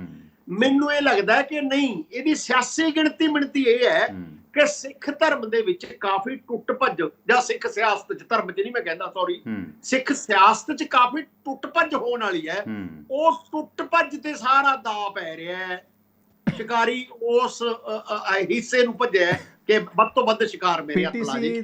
ਮੈਨੂੰ ਇਹ ਲੱਗਦਾ ਕਿ ਨਹੀਂ, ਇਹਦੀ ਸਿਆਸੀ ਗਿਣਤੀ ਇਹ ਹੈ ਕਿ ਸਿੱਖ ਧਰਮ ਦੇ ਵਿੱਚ ਕਾਫੀ ਟੁੱਟ ਭੱਜ, ਜਾਂ ਸਿੱਖ ਸਿਆਸਤ 'ਚ, ਧਰਮ 'ਚ ਨਹੀਂ ਮੈਂ ਕਹਿੰਦਾ, ਸੌਰੀ, ਸਿੱਖ ਸਿਆਸਤ 'ਚ ਕਾਫੀ ਟੁੱਟ ਭੱਜ ਹੋਣ ਵਾਲੀ ਹੈ। ਉਹ ਟੁੱਟ ਭੱਜ ਤੇ ਸਾਰਾ ਦਾ ਪੈ ਰਿਹਾ ਹੈ। ਸ਼ਿਕਾਰੀ ਉਸ ਹਿੱਸੇ ਨੂੰ ਭੱਜਿਆ ਕਿ ਵੱਧ ਤੋਂ ਵੱਧ ਸ਼ਿਕਾਰ ਮੇਰੇ ਹੱਥ ਲਾ ਜੇ।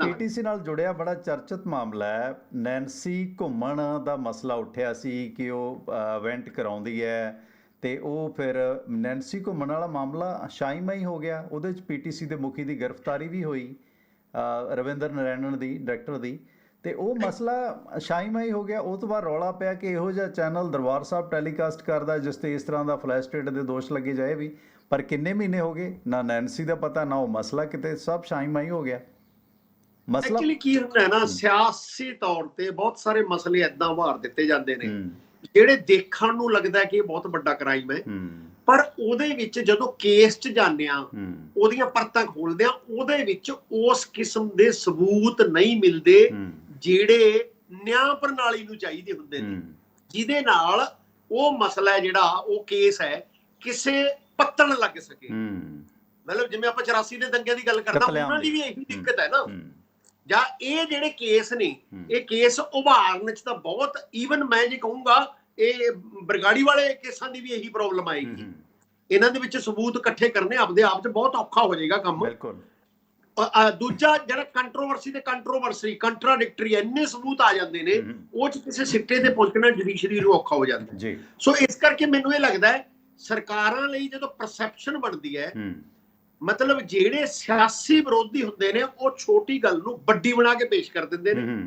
ਪੀਟੀਸੀ ਨਾਲ ਜੁੜਿਆ ਬੜਾ ਚਰਚਿਤ ਮਾਮਲਾ ਹੈ। ਨੈਂਸੀ ਘੁੰਮਣ ਦਾ ਮਸਲਾ ਉੱਠਿਆ ਸੀ ਕਿ ਉਹ ਇਵੈਂਟ ਕਰਾਉਂਦੀ ਹੈ ਤੇ ਉਹ ਫਿਰ ਨੈਂਸੀ ਘੁੰਮਣ ਵਾਲਾ ਮਾਮਲਾ ਸ਼ਾਈਮਈ ਹੋ ਗਿਆ। ਉਹਦੇ 'ਚ ਪੀਟੀਸੀ ਦੇ ਮੁਖੀ ਦੀ ਗ੍ਰਿਫਤਾਰੀ ਵੀ ਹੋਈ, ਰਵਿੰਦਰ ਨਰੈਣਨ ਦੀ, ਡਾਇਰੈਕਟਰ ਦੀ, ਤੇ ਉਹ ਮਸਲਾ ਸ਼ਾਈਮਈ ਹੋ ਗਿਆ। ਉਹ ਤੋਂ ਬਾਅਦ ਰੌਲਾ ਪਿਆ ਕਿ ਇਹੋ ਜਿਹਾ ਚੈਨਲ ਦਰਬਾਰ ਸਾਹਿਬ ਟੈਲੀਕਾਸਟ ਕਰਦਾ ਜਿਸ ਤੇ ਇਸ ਤਰ੍ਹਾਂ ਦਾ ਫਲੈਸ਼ ਟ੍ਰੇਡ ਦੇ ਦੋਸ਼ ਲੱਗੇ ਜਾਏ ਵੀ, ਪਰ ਕਿੰਨੇ ਮਹੀਨੇ ਹੋ ਗਏ, ਨਾ ਨੈਂਸੀ ਦਾ ਪਤਾ, ਨਾ ਉਹ ਮਸਲਾ, ਕਿਤੇ ਸਭ ਸ਼ਾਈਮਈ ਹੋ ਗਿਆ ਮਸਲਾ। ਐਕਚੁਅਲੀ ਕੀ ਹੁੰਦਾ ਹੈ ਨਾ, ਸਿਆਸੀ ਤੌਰ ਤੇ ਬਹੁਤ ਸਾਰੇ ਮਸਲੇ ਏਦਾਂ ਉਭਾਰ ਦਿੱਤੇ ਜਾਂਦੇ ਨੇ ਜਿਹੜੇ ਦੇਖਣ ਨੂੰ ਲੱਗਦਾ ਕਿ ਇਹ ਬਹੁਤ ਵੱਡਾ ਕ੍ਰਾਈਮ ਹੈ, ਪਰ ਉਹਦੇ ਵਿੱਚ ਜਦੋਂ ਕੇਸ 'ਚ ਜਾਂਦੇ ਆ, ਉਹਦੀਆਂ ਪਰਤਾਂ ਖੋਲਦੇ ਆ, ਉਹਦੇ ਵਿੱਚ ਉਸ ਕਿਸਮ ਦੇ ਸਬੂਤ ਨਹੀਂ ਮਿਲਦੇ ਜਿਹੜੇ ਨਿਆਂ ਪ੍ਰਣਾਲੀ ਨੂੰ ਚਾਹੀਦੇ ਹੁੰਦੇ ਨੇ, ਜਿਹਦੇ ਨਾਲ ਉਹ ਮਸਲਾ ਹੈ ਜਿਹੜਾ, ਉਹ ਕੇਸ ਹੈ, ਕਿਸੇ ਪੱਤਣ ਲੱਗ ਸਕੇ। ਮਤਲਬ ਜਿਵੇਂ ਆਪਾਂ 84 ਦੇ ਦੰਗਿਆਂ ਦੀ ਗੱਲ ਕਰਦਾ, ਉਹਨਾਂ ਦੀ ਵੀ ਇਹੀ ਦਿੱਕਤ ਹੈ ਨਾ। ਜਾਂ ਇਹ ਜਿਹੜੇ ਕੇਸ ਨੇ, ਇਹ ਕੇਸ ਉਭਾਰਨ 'ਚ ਤਾਂ ਬਹੁਤ, ਈਵਨ ਮੈਂ ਜੇ ਕਹੂੰਗਾ ਇਹ ਬਰਗਾੜੀ ਵਾਲੇ ਕੇਸਾਂ ਦੀ ਵੀ ਇਹੀ ਪ੍ਰੋਬਲਮ ਆਏਗੀ। ਇਹਨਾਂ ਦੇ ਵਿੱਚ ਸਬੂਤ ਇਕੱਠੇ ਕਰਨੇ ਆਪਦੇ ਆਪ 'ਚ ਬਹੁਤ ਔਖਾ ਹੋ ਜਾਏਗਾ ਕੰਮ। ਬਿਲਕੁਲ। ਦੂਜਾ ਜਿਹੜਾ ਕੰਟਰੋਵਰਸੀ ਤੇ ਕੰਟਰੋਵਰਸੀ, ਕੰਟਰਾਡਿਕਟਰੀ, ਇੰਨੇ ਸਬੂਤ ਆ ਜਾਂਦੇ ਨੇ, ਉਹ 'ਚ ਕਿਸੇ ਸਿੱਟੇ ਤੇ ਪਹੁੰਚਣਾ ਜੁਡੀਸ਼ਰੀ ਨੂੰ ਔਖਾ ਹੋ ਜਾਂਦਾ ਜੀ। ਸੋ ਇਸ ਕਰਕੇ ਮੈਨੂੰ ਇਹ ਲੱਗਦਾ ਹੈ ਸਰਕਾਰਾਂ ਲਈ ਜਦੋਂ ਪਰਸੈਪਸ਼ਨ ਬਣਦੀ ਹੈ, ਮਤਲਬ ਜਿਹੜੇ ਸਿਆਸੀ ਵਿਰੋਧੀ ਹੁੰਦੇ ਨੇ ਉਹ ਛੋਟੀ ਗੱਲ ਨੂੰ ਵੱਡੀ ਬਣਾ ਕੇ ਪੇਸ਼ ਕਰ ਦਿੰਦੇ ਨੇ।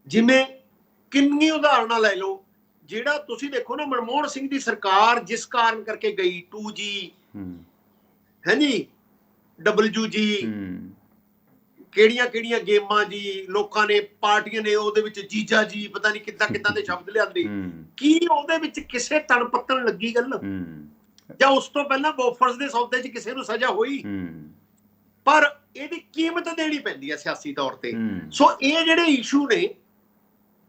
ਜਿਵੇਂ ਕਿੰਨੀ ਉਦਾਹਰਨਾਂ ਲੈ ਲਓ, ਜਿਹੜਾ ਤੁਸੀਂ ਦੇਖੋ ਨਾ, ਮਨਮੋਹਨ ਸਿੰਘ ਦੀ ਸਰਕਾਰ ਜਿਸ ਕਾਰਨ ਕਰਕੇ ਗਈ, 2G ਹੈ ਜੀ, WG, ਕਿਹੜੀਆਂ ਗੇਮਾਂ ਜੀ, ਲੋਕਾਂ ਨੇ, ਪਾਰਟੀਆਂ ਨੇ ਉਹਦੇ ਵਿੱਚ ਜੀਜਾ ਜੀ, ਪਤਾ ਨਹੀਂ ਕਿੱਦਾਂ ਦੇ ਸ਼ਬਦ ਲਿਆਂਦੇ। ਕੀ ਉਹਦੇ ਵਿੱਚ ਕਿਸੇ ਤਣ ਪੱਤਣ ਲੱਗੀ ਗੱਲ? ਜਾਂ ਉਸ ਤੋਂ ਪਹਿਲਾਂ ਬੋਫਰਸ ਦੇ ਸੌਦੇ 'ਚ ਕਿਸੇ ਨੂੰ ਸਜ਼ਾ ਹੋਈ? ਪਰ ਇਹਦੀ ਕੀਮਤ ਦੇਣੀ ਪੈਂਦੀ ਹੈ ਸਿਆਸੀ ਤੌਰ ਤੇ। ਸੋ ਇਹ ਜਿਹੜੇ ਇਸ਼ੂ ਨੇ,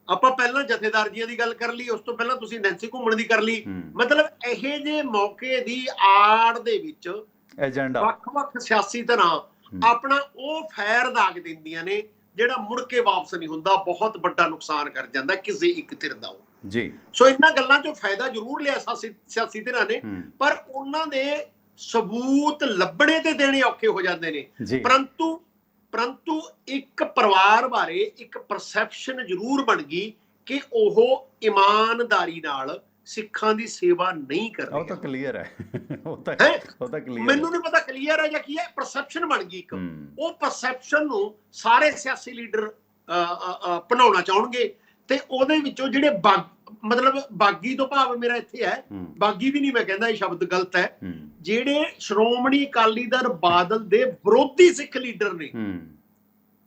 ਆਪਾਂ ਪਹਿਲਾਂ ਜਥੇਦਾਰਜੀਆਂ ਦੀ ਗੱਲ ਕਰ ਲਈ, ਉਸ ਤੋਂ ਪਹਿਲਾਂ ਤੁਸੀਂ ਨੈਂਸੀ ਘੁੰਮਣ ਦੀ ਕਰ ਲਈ। ਮਤਲਬ ਇਹੋ ਜਿਹੇ ਮੌਕੇ ਦੀ ਆੜ ਦੇ ਵਿੱਚ ਵੱਖ-ਵੱਖ ਸਿਆਸੀ ਧਿਰਾਂ ਆਪਣਾ ਉਹ ਫੈਰ ਦਾਗ ਦਿੰਦੀਆਂ ਨੇ ਜਿਹੜਾ ਮੁੜ ਕੇ ਵਾਪਸ ਨਹੀਂ ਹੁੰਦਾ, ਬਹੁਤ ਵੱਡਾ ਨੁਕਸਾਨ ਕਰ ਜਾਂਦਾ ਕਿਸੇ ਇੱਕ ਧਿਰ ਦਾ ਜੀ। ਸੋ ਇਹਨਾਂ ਗੱਲਾਂ 'ਚੋਂ ਫਾਇਦਾ ਜ਼ਰੂਰ ਲਿਆ ਸਿਆਸੀ ਧਿਰਾਂ ਨੇ, ਪਰ ਉਹਨਾਂ ਦੇ ਸਬੂਤ ਲੱਭਣੇ ਤੇ ਦੇਣੇ ਔਖੇ ਹੋ ਜਾਂਦੇ ਨੇ। ਪਰੰਤੂ ਇੱਕ ਪਰਿਵਾਰ ਬਾਰੇ ਇੱਕ ਪਰਸੈਪਸ਼ਨ ਜ਼ਰੂਰ ਬਣ ਗਈ ਕਿ ਉਹ ਇਮਾਨਦਾਰੀ ਨਾਲ ਸਿੱਖਾਂ ਦੀ ਸੇਵਾ ਨਹੀਂ ਕਰ ਰਿਹਾ। ਉਹ ਤਾਂ ਕਲੀਅਰ ਹੈ, ਉਹ ਤਾਂ ਕਲੀਅਰ। ਮੈਨੂੰ ਨਹੀਂ ਪਤਾ ਕਲੀਅਰ ਹੈ ਜਾਂ ਕੀ ਹੈ, ਪਰਸੈਪਸ਼ਨ ਬਣ ਗਈ ਇੱਕ। ਉਹ ਪਰਸੈਪਸ਼ਨ ਨੂੰ ਸਾਰੇ ਸਿਆਸੀ ਲੀਡਰ ਬਣਾਉਣਾ ਚਾਹਣਗੇ, ਤੇ ਉਹਦੇ ਵਿੱਚੋਂ ਜਿਹੜੇ ਮਤਲਬ ਬਾਗੀ ਤੋਂ ਭਾਵ ਮੇਰਾ ਇੱਥੇ ਹੈ, ਬਾਗੀ ਵੀ ਨਹੀਂ ਮੈਂ ਕਹਿੰਦਾ, ਇਹ ਸ਼ਬਦ ਗਲਤ ਹੈ, ਜਿਹੜੇ ਸ਼੍ਰੋਮਣੀ ਅਕਾਲੀ ਦਲ ਬਾਦਲ ਦੇ ਵਿਰੋਧੀ ਸਿੱਖ ਲੀਡਰ ਨੇ,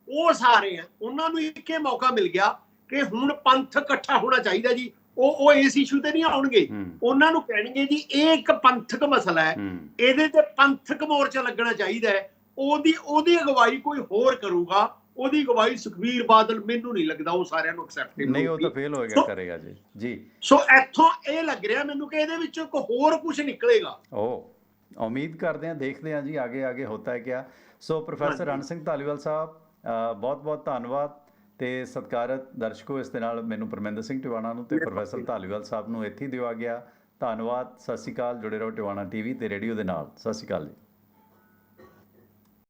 ਉਹ ਸਾਰੇ ਆ, ਉਹਨਾਂ ਨੂੰ ਇੱਕੇ ਮੌਕਾ ਮਿਲ ਗਿਆ ਕਿ ਹੁਣ ਪੰਥ ਇਕੱਠਾ ਹੋਣਾ ਚਾਹੀਦਾ ਜੀ। ਉਹ ਇਸ ਇਸ਼ੂ ਤੇ ਨਹੀਂ ਆਉਣਗੇ, ਉਹਨਾਂ ਨੂੰ ਕਹਿਣਗੇ ਜੀ ਇਹ ਇੱਕ ਪੰਥਕ ਮਸਲਾ ਹੈ, ਇਹਦੇ ਤੇ ਪੰਥਕ ਮੋਰਚਾ ਲੱਗਣਾ ਚਾਹੀਦਾ ਹੈ, ਉਹਦੀ ਅਗਵਾਈ ਕੋਈ ਹੋਰ ਕਰੂਗਾ, ਉਹਦੀ ਅਗਵਾਈ ਸੁਖਬੀਰ ਬਾਦਲ, ਮੈਨੂੰ ਨਹੀਂ ਲੱਗਦਾ ਉਹ ਸਾਰਿਆਂ ਨੂੰ ਐਕਸੈਪਟੇਬਲ ਨਹੀਂ, ਉਹ ਤਾਂ ਫੇਲ ਹੋਏਗਾ, ਕਰੇਗਾ ਜੀ। ਸੋ ਇੱਥੋਂ ਇਹ ਲੱਗ ਰਿਹਾ ਮੈਨੂੰ ਕਿ ਇਹਦੇ ਵਿੱਚੋਂ ਕੋਈ ਹੋਰ ਕੁਝ ਨਿਕਲੇਗਾ। ਉਮੀਦ ਕਰਦੇ ਹਾਂ, ਦੇਖਦੇ ਹਾਂ ਜੀ ਆਗੇ ਹੋਤਾ ਹੈ ਕਿਆ। ਸੋ ਪ੍ਰੋਫੈਸਰ ਰਣ ਸਿੰਘ ਧਾਲੀਵਾਲ ਸਾਹਿਬ, ਬਹੁਤ ਧੰਨਵਾਦ। ਤੇ ਸਤਿਕਾਰਤ ਦਰਸ਼ਕੋ, ਇਸ ਦੇ ਨਾਲ ਮੈਨੂੰ ਪਰਮਿੰਦਰ ਸਿੰਘ ਟਿਵਾਣਾ ਨੂੰ ਤੇ ਪ੍ਰੋਫੈਸਰ ਧਾਲੀਵਾਲ ਸਾਹਿਬ ਨੂੰ ਇੱਥੇ ਦਿਵਾ ਗਿਆ। ਧੰਨਵਾਦ, ਸਤਿ ਸ਼੍ਰੀ ਅਕਾਲ। ਜੁੜੇ ਰਹੋ ਟਿਵਾਣਾ TV ਤੇ ਰੇਡੀਓ ਦੇ ਨਾਲ। ਸਤਿ ਸ਼੍ਰੀ ਅਕਾਲ ਜੀ।